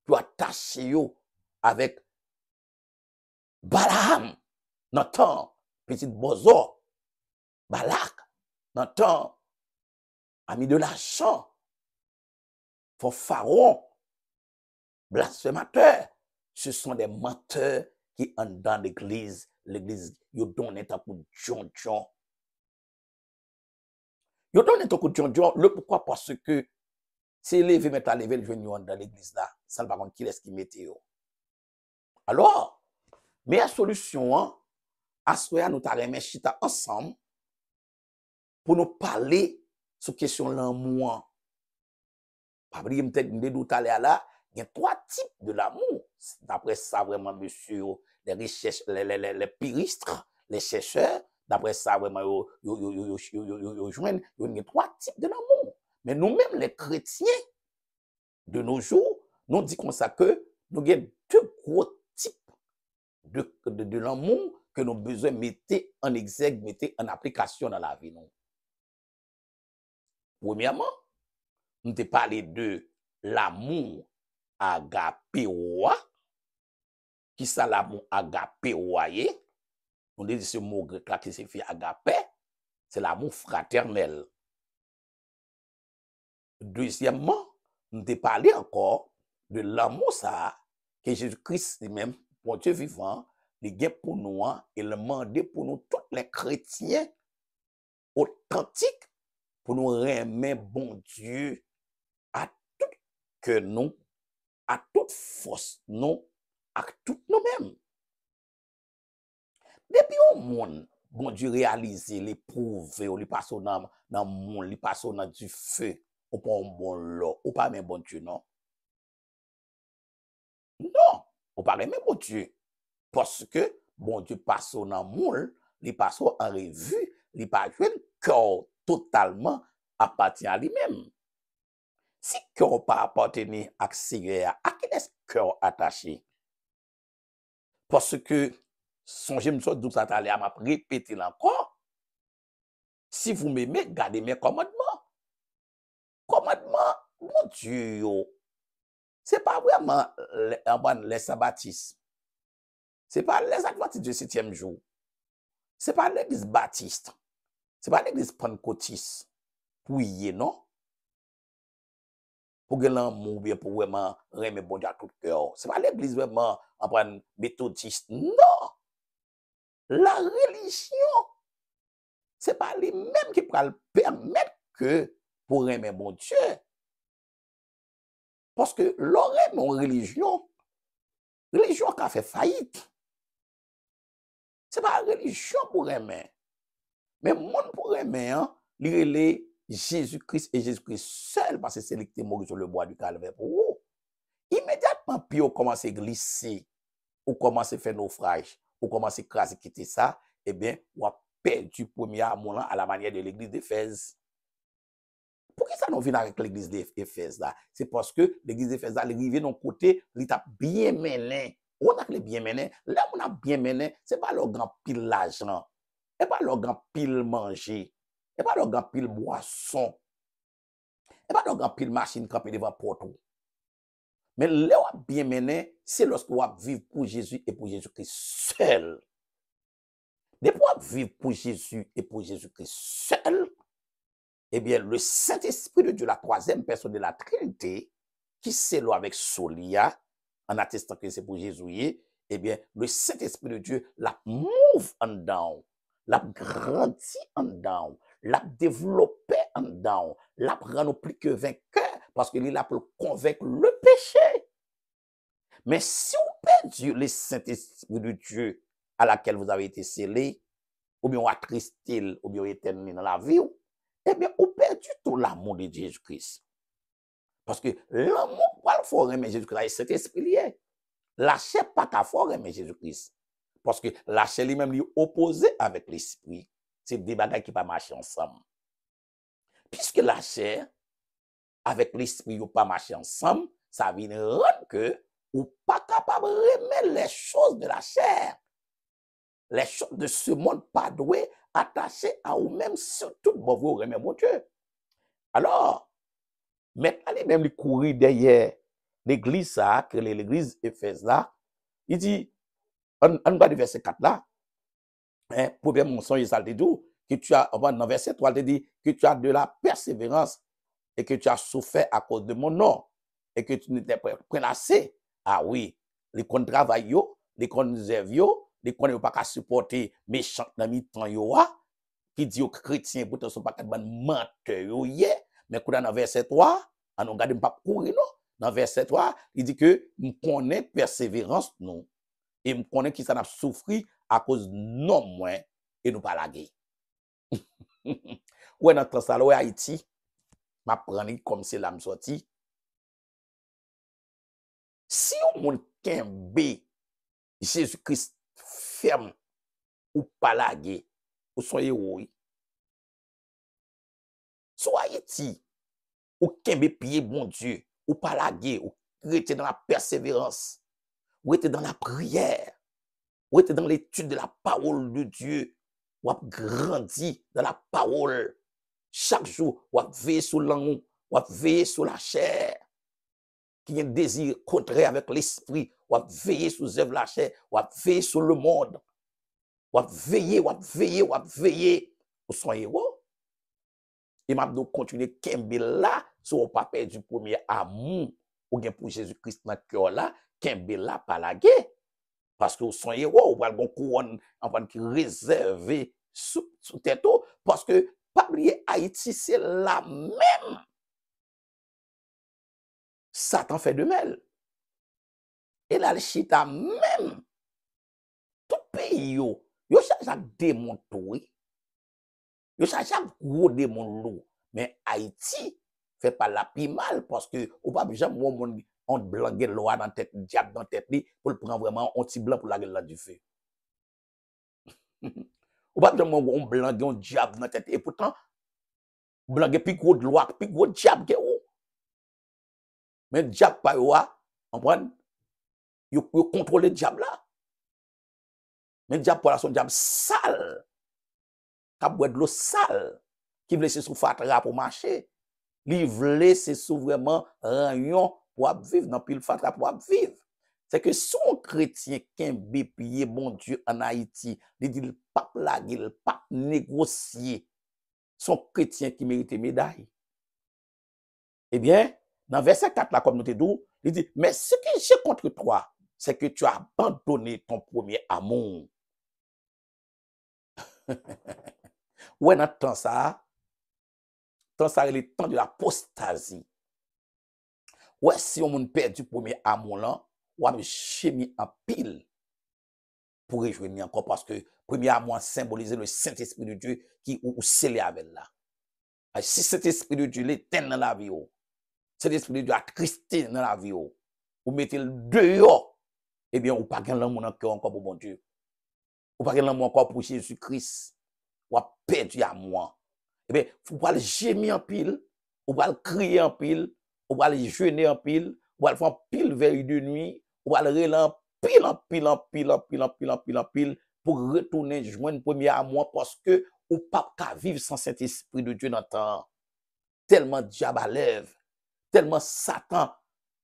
S1: pour attacher avec Balaam dans le temps, petit bozo, Balak dans le temps, ami de l'argent, pour Pharaon, blasphémateur. Ce sont des menteurs qui entrent dans l'église. L'église, ils donnent un coup de John. Ils donnent un coup de John. Le pourquoi? Parce que c'est levé, mettre à lever, je viens dans l'église là. Ça ne va pas qui est-ce qui mette. Alors, meilleure solution, à ce que nous t'arrêtons chita ensemble pour nous parler sur la question de l'amour. Pas oublier peut-être nous aller là. Il y a 3 types de l'amour. D'après ça, vraiment, monsieur, les recherches, les puristes, les chercheurs, d'après ça, vraiment, ils joignent, il y a 3 types de l'amour. Mais nous-mêmes, les chrétiens, de nos jours, nous disons comme ça que nous avons 2 gros types de l'amour que nous avons besoin de mettre en exergue, mettre en application dans la vie. Nous. Premièrement, nous avons parlé de l'amour agapéoa. Qui ça l'amour agapéoa? On dit ce mot grec là qui signifie agapé, c'est l'amour fraternel. Deuxièmement, nous avons parlé encore de l'amour ça que Jésus-Christ lui-même, pour Dieu vivant, il gagne pour nous et le mandé pour nous, tous les chrétiens authentiques, pour nous remettre bon Dieu à tout que nous, à toute force nous, à tout nous-mêmes. Depuis au monde, bon Dieu réaliser, l'éprouver, il passe dans le monde, il passe dans du feu, ou pas un bon lot, ou pas même bon Dieu, non? Non, ou pas même bon Dieu. Parce que bon Dieu passe dans le monde, il passe en revue, il pas jouer le cœur totalement appartient à lui-même. Si le cœur pas appartenir à Seigneur, à qui est-ce cœur attaché? Parce que songez me d'où ça allait à m'a répéter encore. Si vous m'aimez, gardez mes commandements. Commandements, mon Dieu, c'est pas vraiment les sabbatistes. C'est pas les adventistes du 7e jour. C'est pas l'église baptiste. C'est pas l'église pentecôtiste. Oui, non? Pour que l'amour, bien pour vraiment remettre bon Dieu à tout cœur. C'est pas l'église vraiment en méthodiste. Non! La religion, c'est pas lui-même qui peut le permettre que pour aimer mon Dieu. Parce que l'oreille, mon religion qui a fait faillite. C'est pas la religion pour aimer. Mais monde pour aimer, il est Jésus-Christ et Jésus-Christ seul, parce que c'est lui qui est mort sur le bois du calvaire pour vous. Immédiatement, puis on commence à glisser, on commence à faire naufrage, on commence à craser, quitter ça, eh bien, on a perdu premier amour à la manière de l'église d'Éphèse. Pourquoi ça nous vient avec l'église d'Éphèse là? C'est parce que l'église d'Éphèse là, elle arrive d'un côté, elle est bien menée. On a bien mené. Là, on a bien mené, c'est pas leur grand pile l'argent, c'est pas leur grand pile manger, c'est pas leur grand pile boisson, c'est pas leur grand pile machine campée devant porte. Mais là, on a bien mené, c'est lorsque on vivre pour Jésus et pour Jésus-Christ seul. Depuis on vivre pour Jésus et pour Jésus-Christ seul, eh bien, le Saint-Esprit de Dieu, la 3e personne de la Trinité, qui s'éloigne avec Solia, en attestant que c'est pour Jésus, eh bien, le Saint-Esprit de Dieu l'a move en down, l'a grandi en down, l'a développé en dedans. La prend plus que vainqueur parce que il a pour convaincre le péché. Mais si on perd le Saint-Esprit de Dieu à laquelle vous avez été scellés, ou bien on attristé, ou bien on éternué dans la vie, eh bien, on perd du tout l'amour de Jésus-Christ. Parce que l'amour, pas le fort aimer Jésus-Christ, c'est Saint-Esprit lié. La chair pas qu'à fort aimer Jésus-Christ. Parce que la chair lui-même lui opposé avec l'esprit. C'est des bagages qui ne pas marcher ensemble. Puisque la chair, avec l'esprit, ne pas marcher ensemble, ça vient rendre que ou pas capable de remettre les choses de la chair. Les choses de ce monde pas douées, attachées à vous-même, surtout pour vous remettre mon Dieu. Alors, maintenant, les mêmes courir derrière l'église, ça, que l'église Éphèse là, il dit, on va du verset 4 là, hein, premier mensonge, ça te dit, que tu as, dans verset 3, il te dit que tu as de la persévérance et que tu as souffert à cause de mon nom et que tu n'étais pas prélassé. Ah oui, les qu'on travaille, les qu'on zève, les qu'on ne pas qu'à supporter méchant dans mi-temps, qui dit aux chrétiens, pourtant, sont pas qu'à menteur, mais dans verset 3, on ne regarde pas courir, non. Dans verset 3, il dit que nous connaissons persévérance, non. Et nous connaissons qui ça n'a souffert à cause non moins et nous pas laguer. Ouais, notre salon Haïti, m'a prendre comme c'est là me sorti. Si on moun kembe Jésus-Christ ferme ou pas laguer, ou son héros. Soit Haïti, ou kembe pied bon Dieu, ou pas laguer, ou rester dans la persévérance, ou rester dans la prière, ou rester dans l'étude de la parole de Dieu, ou grandi dans la parole. Chaque jour, ou veiller sur l'amour, ou veiller sur la chair, qui a un désir contraire avec l'esprit, ou veiller sur les œuvres de la chair, ou veiller sur le monde, ou veiller, ou son héros. Et m'a donc continuer kembe là, so ou pas perdu premier amour, ou bien pour Jésus-Christ dans cœur là, kembe là pas la guerre. Parce que son héros, ou va le couronne, enfin, qui réservé sous tête, parce que, pas oublier, Haïti, c'est la même. Satan fait de mêle. Et là, le chita même. Tout pays, yo cherche à démontrer. Yo cherche à gros démontrer. Mais Haïti, fait pas la pi mal, parce que, ou pas, jamais, on blanc loi dans tête, diable dans tête, pour le prendre vraiment, on petit blanc pour la gueule du feu. Ou pas, jamais, on blanc, on diable dans tête, et pourtant, blanc, puis gros de loi, puis gros diable, mais diable pas yo, on prend, yo contrôle le diable là. Mais diable pour la son diable sale, qui boit de l'eau sale, qui veut laisser sous fatra pour marcher. Li vle c'est sous vraiment rayon pour vivre dans pile fatra pour vivre. C'est que son chrétien kembe pied bon Dieu en Haïti, il dit pas plaguer, il pas négocier. Son chrétien qui mérite médaille. Eh bien, dans verset 4 là comme nous te dit, il dit mais ce que j'ai contre toi, c'est que tu as abandonné ton premier amour. Ouais, dans temps ça, c'est le temps de l'apostasie. Ouais, si on perd du premier amour là, on va chémir en pile pour rejoindre encore parce que premier amour symbolise le Saint-Esprit de Dieu qui ou scellé avec là. Si cet esprit de Dieu l'éteint dans la vie, cet esprit de Dieu a tristé dans la vie, ou mettez le dehors, eh bien, ou pas gain l'amour dans cœur encore pour mon Dieu. Ou pas gain l'amour encore pour Jésus-Christ. Ou a perdu à moi. Eh bien, faut pas le gémir en pile, ou pas le crier en pile, ou pas le jeûner en pile, ou pas le faire pile veille de nuit, ou pas le reler en pile, pour retourner joindre premier à moi parce que ou pas qu'à vivre sans cet esprit de Dieu dans le temps. Tellement diable à lèvres, tellement Satan,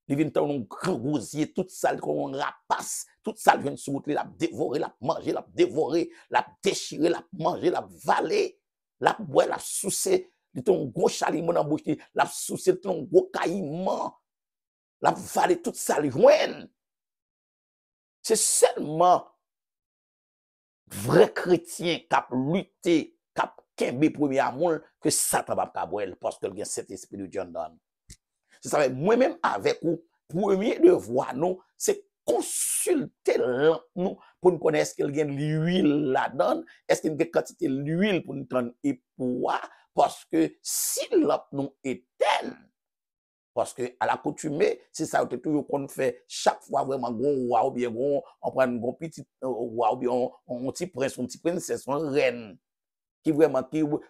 S1: il vient dans un grand gosier, toute ça qu'on rapace, toute ça vient sur route, l'a dévorer, l'a manger, l'a dévorer, l'a déchirer, l'a manger, l'a valer, l'a boire, l'a sucer, il a un gros chalimon dans la bouche, l'a sucer, un gros caïman, l'a valer, toute ça joine. C'est seulement vrai chrétien qui a lutté, qui a kembe premier amour que Satan va pas boire parce que il y a cet esprit de Dieu dans. C'est ça, moi-même avec vous, premier devoir, nous, c'est consulter nous pour nous connaître est-ce qu'il y a de l'huile là-dedans, est-ce qu'il y a une quantité d'huile pour nous prendre et pour parce que si l'autre nous éteint, parce que à l'accoutumée, c'est ça toujours qu'on fait chaque fois vraiment gros roi ou bien gros, on prend un gros petit roi ou bien on petit prince, on petit princesse, on reine qui vraiment qui on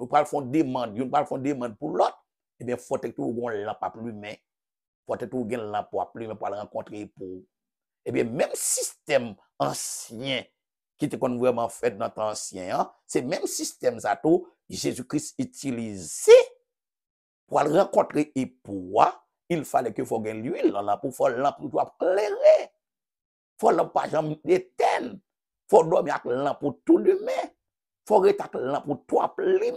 S1: prend font demande, on prend font demande pour l'autre, et bien faut que tout gon lampe à plumer, faut que tout gen lampe à plumer pour le rencontrer pour. Et bien même système ancien qui était vraiment fait dans notre ancien, hein, c'est même système ça tout Jésus-Christ utilisé pour le rencontrer et pour il fallait que faut gagner l'huile là pour faire lampe pour toi éclairer. Faut lampe pas jamais éteindre. Faut dormir avec lampe pour tout demain. Faut rester avec lampe pour toi plumer.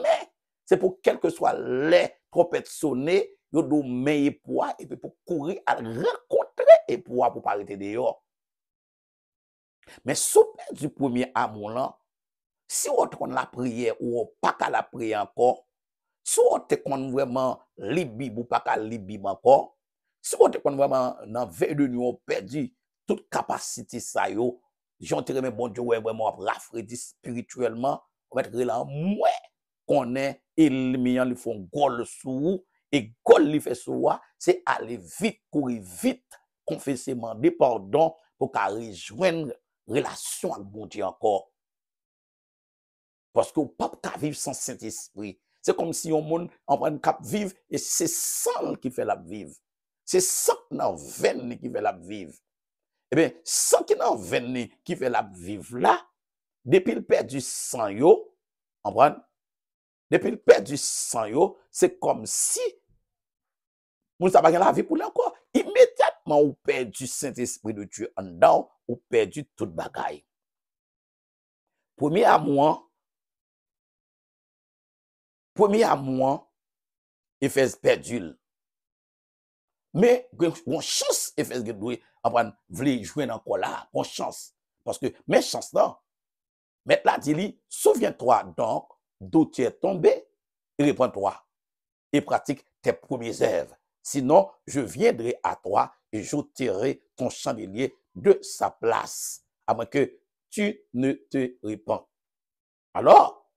S1: C'est pour quel que soit les trompettes sonner, yo do mais pour et puis pour courir à rencontrer et pour pas arrêter dehors. Mais sous du premier amour là, si on prend la prière ou pas qu'à la prière encore, si on te connaît vraiment libre ou pas qu'à libre encore, si on te connaît vraiment dans veille de nuit on perdu toute capacité ça yo, j'en te remet bon Dieu vraiment rafraîchi spirituellement, on va être là moins qu'on est éliminant li font gol sous et gol li fait sous c'est aller vite courir vite confesser demander pardon pour qu'à rejoindre relation avec bon Dieu encore. Parce que pas qu'à vivre sans Saint-Esprit. C'est comme si on monde en prend cap vivre et c'est sang qui fait la vivre. C'est sang dans veine qui fait la vivre. Eh bien, sang qui dans veine qui fait la vivre là, depuis le perd du sang yo, on prend depuis le perd du sang yo, c'est comme si moun sa pas la vie pour lui encore. Immédiatement ou perd du Saint-Esprit de Dieu en dedans, ou perdu toute bagaille. Premier amour, Éphèse perdu. Mais, on chance, Éphèse doit apprendre, vle jouer encore là, on chance. Parce que, mais chance là, mais là, dit, souviens-toi donc d'où tu es tombé, et réponds-toi, et pratique tes premières œuvres. Sinon, je viendrai à toi et j'ôterai ton chandelier de sa place, à moins que tu ne te répands. Alors,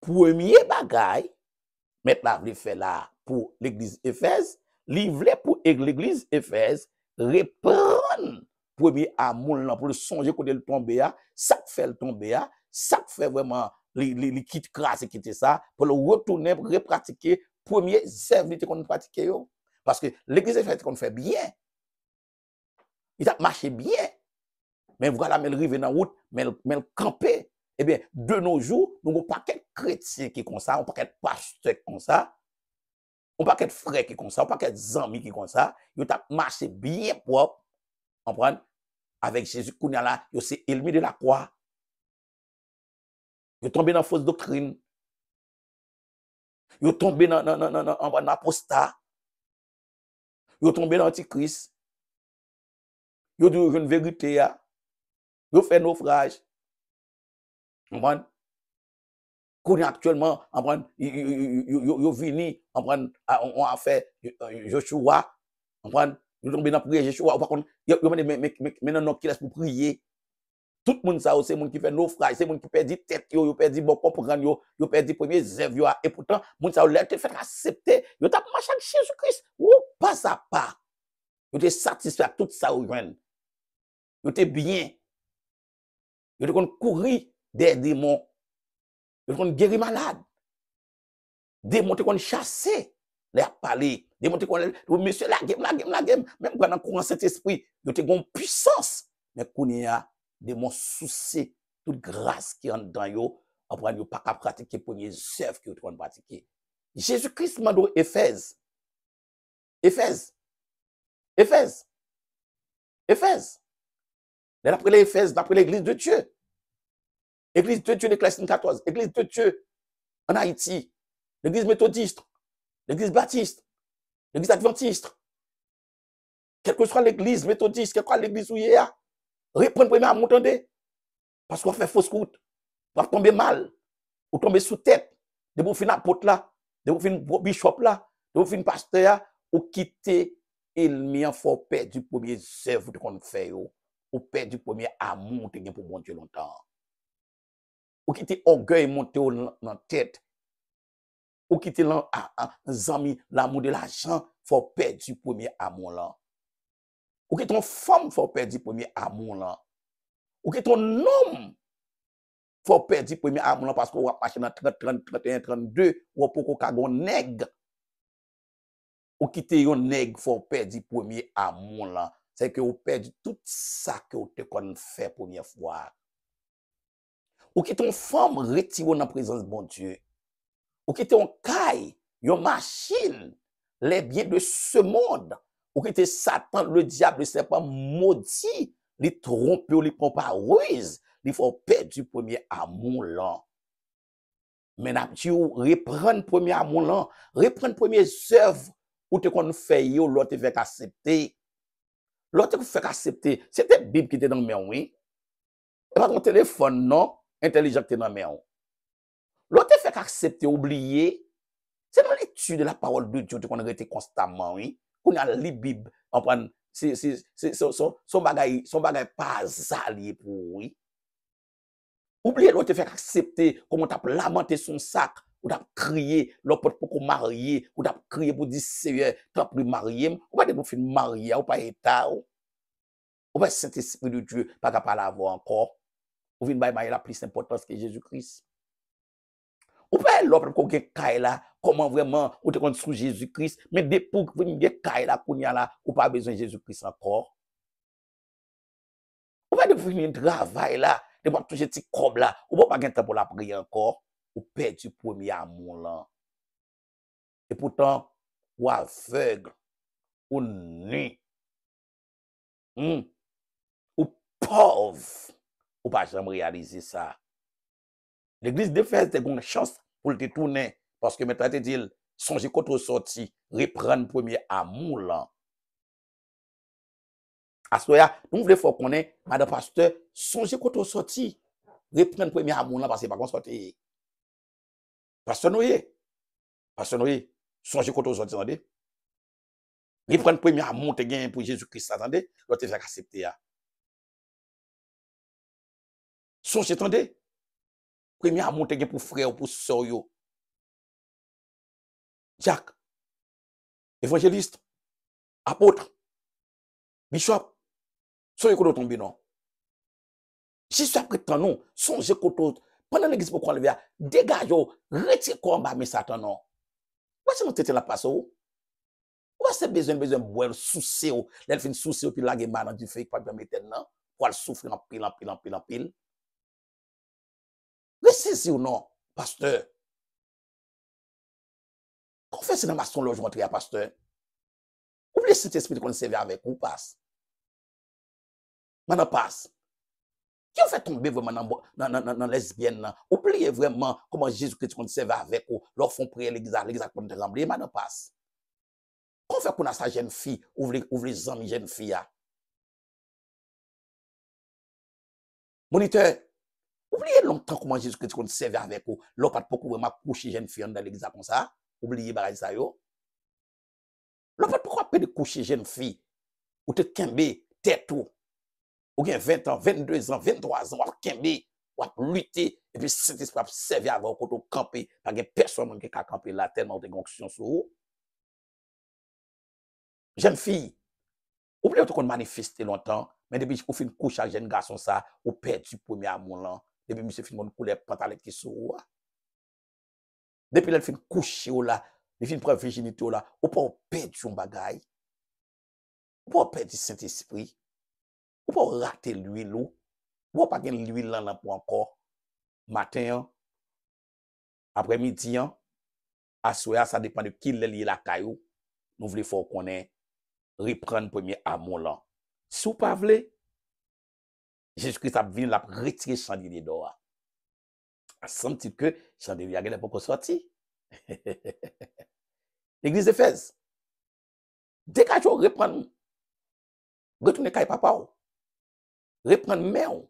S1: premier bagay, maintenant, il fait là pour l'église Éphèse, livré pour l'église Éphèse, reprendre premier amour pour le songer qu'on le tomber, ça fait le tomber, ça fait vraiment les quitte crasse quitter ça, pour le retourner, pour repratiquer premier service qu'on pratique. Parce que l'église Éphèse qu'on fait bien, il a marché bien, mais voilà, mais il arrive dans la route, mais il camper. Eh bien, de nos jours, nous avons pas quelques chrétiens qui comme ça, on pas quelques pasteurs comme ça, on pas quelques frères qui comme ça, on pas quelques amis qui comme ça, ils ont marché bien propre, comprendre, avec Jésus qu'on a là, ils sont éliminé de la croix. Ils sont tombés dans fausse doctrine. Ils sont tombés dans apostat. Ils sont tombés dans antichrist. Ils ont dit une vérité. Ils ont fait naufrage. Comprendre? Qu'on est actuellement, ils vini, on a fait Joshua, on tombé dans prière Joshua, par contre, maintenant non qui laisse pour prier. Tout le monde ça c'est monde qui fait naufrage, c'est monde qui perd tête, yo perd bon comprendre, yo perd premier zève et pourtant monde ça l'a fait accepter, yo t'a marché avec Jésus-Christ, ou pas à pas. Yo t'es satisfait tout ça ou joindre. Yo t'es bien. Yo te courir des démons. Yo te guérir malade. Démons te chasser. Les parler. Démons te monsieur la game. Même quand on courant Saint-Esprit, yo te gon puissance. Mais qu'on y a démons souci toute grâce qui entre dans yo, après yo pas qu'à pratiquer premier œuvre que yo pratiquer. Jésus-Christ m'a dit Éphèse. D'après l'Éphèse, d'après l'église de Dieu. Église de Dieu de Classe 14, Église de Dieu en Haïti, l'Église méthodiste, l'Église baptiste, l'Église adventiste. Quelle que soit l'Église méthodiste, quelle que soit l'Église où il y a, répondre premier à m'entendre. Parce qu'on fait fausse route, on va tomber mal. ou tomber sous tête, de vous fin apôtre là, de vous fin bishop là, de vous fin pasteur là, ou quitter ennemi en faut perdre du premier œuvre qu'on fait yo, ou perdre du premier amour que pour bon Dieu longtemps. Ou quitter orgueil monter dans tête, ou quitter l'amour de l'argent, faut perdre du premier amour là. Ou quitter ton femme, faut perdre du premier amour là. Ou quitter ton homme, faut perdre du premier amour là parce qu'on va marcher dans 30, 30, 31, 32, ou pour qu'on ait un nègre. Ou quitter un nègre, faut perdre du premier amour là. C'est que vous perdez tout ça que vous te fait première fois. Ou quitter une femme retirée dans la présence de bon Dieu. Ou quitter un caille, une machine, les biens de ce monde. Ou quitter Satan, le diable, le serpent maudit, les tromper, les prend par ruse. Il faut perdre du premier amour là. Mais tu reprendre le premier amour là, reprendre premier œuvre, ou te qu'on fait yo, l'autre fait accepter. L'autre fait accepter. C'était la Bible qui était dans le main, oui. Et pas ton téléphone, non, intelligent qui est dans le main. L'autre fait accepter, oublier. C'est dans l'étude de la parole de Dieu qu'on a été constamment, oui. Qu'on a la Bible, on prend, son bagage pas zalié pour, oui. Oubliez l'autre fait accepter, comment t'as lamenté son sac, ou t'as crié, l'autre pour marier, ou t'as crié pour dire, Seigneur, t'as plus marié, ou pas de pour finir marier, ou pas état, ou pas Saint-Esprit de Dieu, pas capable d'avoir encore. Ou vient bailler la plus importance que Jésus-Christ. Ou pas l'autre pour que caille là, comment vraiment, ou te compte sous Jésus-Christ, mais depuis que vous n'avez caille là, qu'on y a là, ou pas besoin de Jésus-Christ encore. Ou pas de finir un travail là, de pas toucher petit cob là, ou pas de temps pour la prière encore, ou perdre du premier amour là. Et pourtant, ou aveugle, ou nu, ou pauvre, ou pas jamais réaliser ça. L'église d'Éphèse a une chance pour te tourner, parce que maintenant, tu dis, songez quand tu sorti, reprendre premier amour là. À ce moment-là, nous voulons faire connaître, madame pasteur, songez quand tu sorti, reprendre premier amour là, parce que par contre, sorti. Pasteur Noé, songez quand tu sorti, attendez. Reprendre premier amour te gain pour Jésus-Christ, attendez, l'autre te fait accepter. Songez, attendez. Premier amour te gain pour frère ou pour soeur yo. Jacques, évangéliste, apôtre, bishop, soyez qu'on tombe non. Si ça prétend non, songez qu'on pendant l'église pour qu'on le vea, dégage, retire combat mais Satan non. Moi c'est mon tête la passe ou. Ou c'est besoin boire souci ou, l'elle fin souci puis la gueule dans du feu pas bien mettre non, pour le souffrir en pile. Ressaisis ou non, pasteur. Confessez dans ma son logement à pasteur. Oubliez cet esprit qu'on servait avec ou passe. Maintenant passe. Qui a fait tomber vraiment dans lesbienne? Oubliez vraiment comment Jésus-Christ qu'on servait avec ou, leur font prier l'église comme de rembler, maintenant passe. Qu'on fait qu'on a sa jeune fille, ouvre les amis jeune fille. Moniteur, oubliez longtemps comment Jésus-Christ qu'on servait avec ou, leur pas beaucoup vraiment coucher jeune fille dans l'église comme ça. Oubliez bagay ça yo. Leur pas pourquoi de coucher jeune fille ou te kembe tête ou. Ou bien 20 ans, 22 ans, 23 ans, ou kembe, ou lutter, et puis cet esprit a servi avant qu'on te camper, parce que personne qui a campé là tellement de conditions sur vous. Jeune fille, oubliez qu'on manifeste longtemps, mais depuis qu'on fait une couche à jeune garçon ça, ou perd du premier amour là, depuis monsieur fin mon couleur pantalon qui sous. Depuis elle fin coucher là, il fin prendre virginité là, ou pas perdre son bagage. Ou pas perdre du Saint-Esprit. Ou pas rater l'huile ou pas gagner l'huile là pour encore matin après-midi à soir ça dépend de qui lié la caillou nous voulons faut qu'on ait reprendre premier amour là si vous pas voulez Jésus-Christ a venu la retirer chandelier d'or sans petit que chandelier a pas sorti l'église d'Éphèse dégage reprendre retourner caille papa reprendre main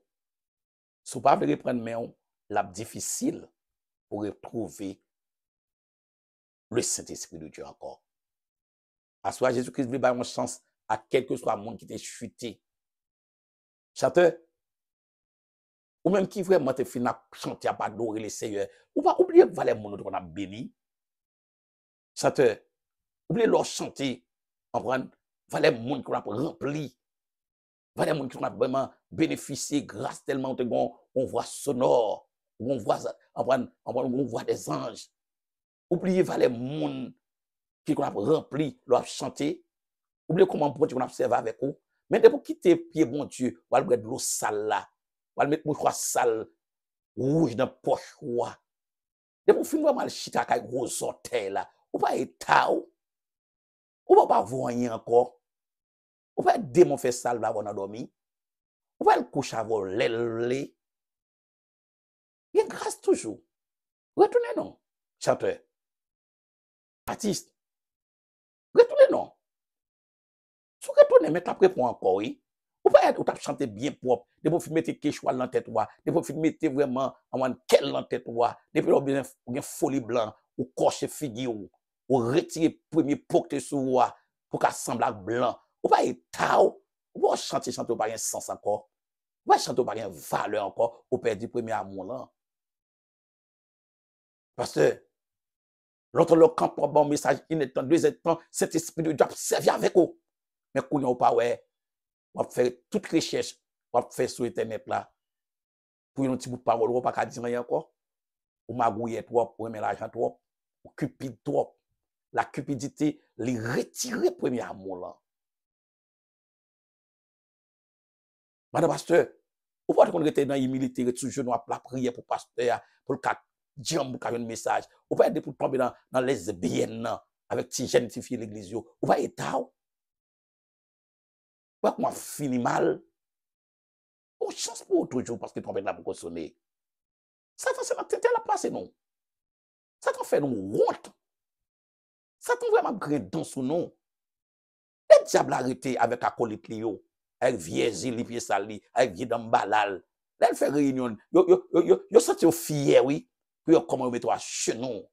S1: si vous pas voulez reprendre main la difficile pour retrouver le Saint-Esprit de Dieu encore. À soi, Jésus-Christ veut donner une chance à quel que soit le monde qui t'est chuté. Chanteur, ou même qui vraiment te fin à chanter, à adorer le Seigneur, ou pas oublier que valait mon qu'on a béni. Chanteur, oubliez leur chanter, comprendre, valait monde qu'on a rempli. Valait monde qui a vraiment bénéficié grâce tellement de on voit sonore, on voit, on voit des anges. Oubliez valait monde qui a rempli, leur chanter. Oubliez comment bon Dieu qu'on a observé avec vous. Mais de pour quitter pied bon Dieu, ou aller mettre de l'eau sale là, ou aller mettre mouchoir sale rouge dans poche roi. De pour finir mal chita avec gros orteil là, ou pas état ou pas voir rien encore. Ou pas démon fait sale là avant dormir. Ou pas le coucher avant l'aile. Il y a grâce toujours. Retournez non, chanteur. Artiste. Retournez non. Si vous retournez, mais après pour encore, oui. Ou pas être, ou t'as chanté bien propre. De vous mettre quelque chose dans la tête, de vous mettre vraiment en quel dans la tête, depuis vous avez une folie blanc, ou cocher figure, ou retirer premier porte sur vous, pour qu'elle semble blanc. Ou pas être tao, ou pas chanter, ou pas un sens encore. Ou pas chanter, ou pas une valeur encore, ou perdre premier amour là. Parce que, l'autre le camp pour bon message, il est temps, deuxième temps, cet esprit de Dieu a servi avec vous. Mais qu'on n'a pas, ouais. On va faire toute recherche, on va faire sur Internet là. Pour un petit bout de parole, on va pas dire rien encore. Ou magouiller trop, ou aimer l'argent trop, ou cupide trop. La cupidité, les retirer premier amour là. Madame pasteur, ou pas qu'on était dans l'humilité, toujours nous la prière pour pasteur, pour le cas, dire un message. Ou pas être pour tomber dans les lesbiennes avec ti jeunes ti filles l'église. Ou pas être ou moi fini mal. On chance pour toujours parce que trompette là pour sonner. Ça c'est la tête la passé non. Ça t'en fait nous honte. Ça t'en vraiment gredon sous nous. Le diable arrêté avec acolyte Lio, avec Viezi, li pied sali, avec Viedam Balal. Là elle fait réunion. Yo senti fier oui, pour comment mettre à chenon.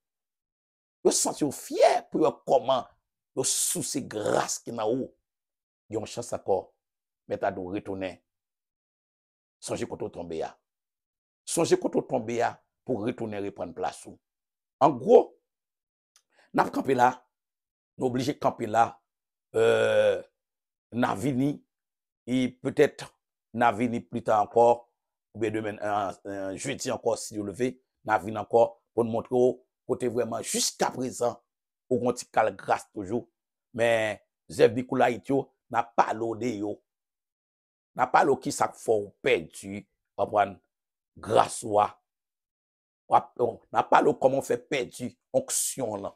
S1: Yo senti fier pour comment yo sous ces grâces qui na ou. Yo chance encore mettre à retourner. Songez quand on tombe ya. Songez quand on tombe ya pour retourner reprendre place ou. En gros, n'a campé là, nous obligé de camper là, n'a vini, et peut-être n'a vini plus tard encore, ou bien demain, jeudi encore, si vous levez, n'a vini encore pour nous montrer côté vraiment jusqu'à présent, au continent grâce toujours, mais Zeb Bikoula Itio n'a pas l'odé yo, n'a pas l'eau qui s'est fort perdu, comprendre, grâce wa, n'a pas l'eau comment fait perdu, onction là.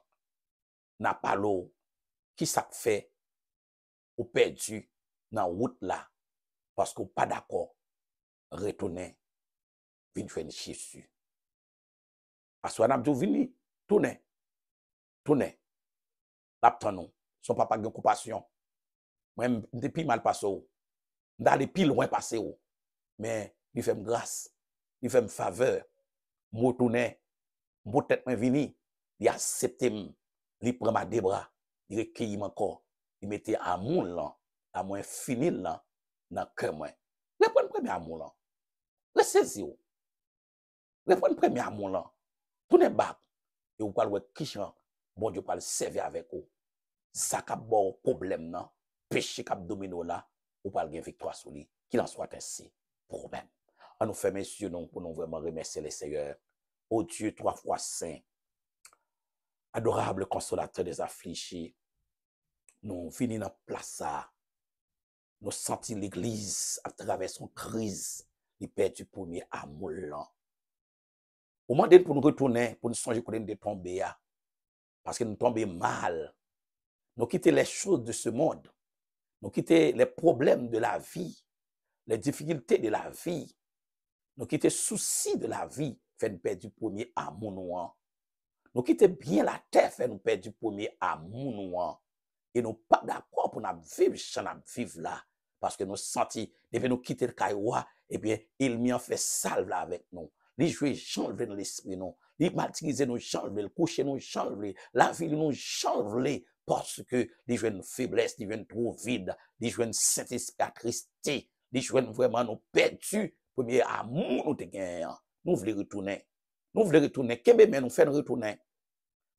S1: N'a pas l'eau qui ça fait ou perdu dans route là parce qu'on pas d'accord retourner vinn faire Jésus parce qu'on a dit vini tourner l'attend son papa gen compassion moi depuis mal passé d'aller pile loin passé mais il fait grâce il fait faveur moi tourner mon tête moi vini il accepte il prend ma bras il recueille encore il mettait amour là amour infini là dans cœur moi répondre premier amour là ressaisir répondre premier amour là tourner back et vous parlez qui chant bon Dieu parle servir avec vous ça cap bon problème là péché cap domino là ou parle gain victoire sur lui qu'il en soit ainsi problème on nous fait messieurs non pour nous vraiment remercier le Seigneur ô Dieu trois fois saint adorable consolateur des affligés nous venons dans place ça nous sentir l'église à travers son crise il perd du premier amour là au moment pour nous retourner pour nous songer qu'on de tomber parce que nous tombons mal nous quitter les choses de ce monde nous quitter les problèmes de la vie les difficultés de la vie nous quitter soucis de la vie fait nous perdre du premier amour nous quitter bien la terre fait nous perdre du premier amour et nous pas d'accord pour nous vivre sans vivre là parce que nous sentis depuis nous quitter le cailloua et bien il m'y en fait salve là avec nous les jouer change dans l'esprit nous il martyriser nous change, le coucher nous change, la vie nous change, parce que les jeunes faiblesses, les jeunes trop vides, les jeunes Saint-Esprit attristés, les jeunes vraiment nous perdus, premier amour nous te gagné, nous voulons retourner. Nous voulons retourner, qu'est-ce que nous faisons retourner?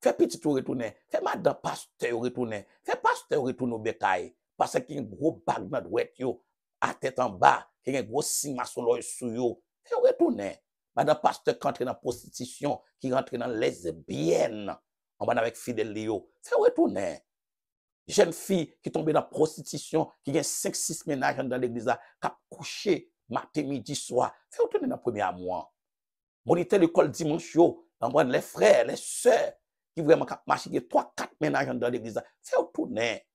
S1: Fais petit tout retourner, fais madame pasteur retourner, fais pasteur retourner au bétail, parce qu'il y a un gros bague dans le yo, à tête en bas, qu'il y a un gros signe maçon l'œil sous yo, fais retourner. Madame pasteur qui entre dans la prostitution, qui rentre dans lesbienne, on va avec fidèle Léo, fais retourner. Jeune fille qui tombe dans la prostitution, qui a 5-6 ménages dans l'église, qui a couché matin, midi, soir, fais retourner dans le premier mois. Moniter l'école dimanche, les frères, les sœurs, qui vraiment marchent 3-4 ménages dans l'église, fais retourner.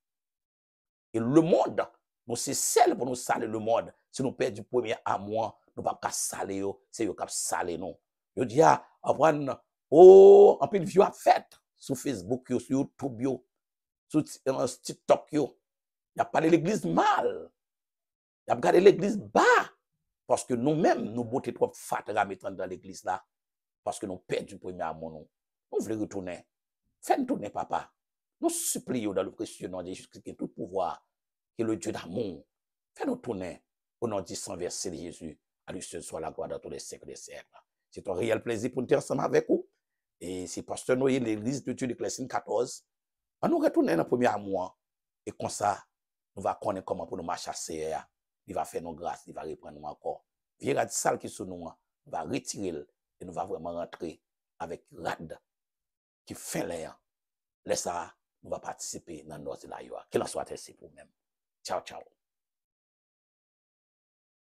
S1: Et le monde, nous c'est celle pour nous saler le monde. Si nous perdons du premier amour, nous ne pouvons pas saler, c'est eux qui saler nous. Je dis, en plus de vieux à fait sur Facebook, sur YouTube, sur TikTok, il n'y a pas de l'église mal. Il y a pas de l'église bas. Parce que nous-mêmes, nous beauté trop fatigués à mettre dans l'église là. Parce que nous perdons du premier amour. Nous voulons retourner. Fais-nous tourner, papa. Nous supplions dans le précieux nom de Jésus-Christ, qui est tout pouvoir, qui est le Dieu d'amour. Fais-nous tourner au nom du sang versé de Jésus. À lui seul soit la gloire dans tous les siècles des siècles. C'est un réel plaisir pour nous être ensemble avec vous. Et c'est Pasteur Noé, l'église de Dieu de Clessine 14. On nous retourner dans le premier amour. Et comme ça, nous allons connaître comment pour nous marcher à CR. Il va faire nos grâces, il va reprendre nous encore. Vieux radical qui sont nous, va retirer et nous va vraiment rentrer avec rad qui fait l'air. Laisse ça, nous va participer dans notre live. Qu'il en soit ainsi pour nous-mêmes. Ciao, ciao.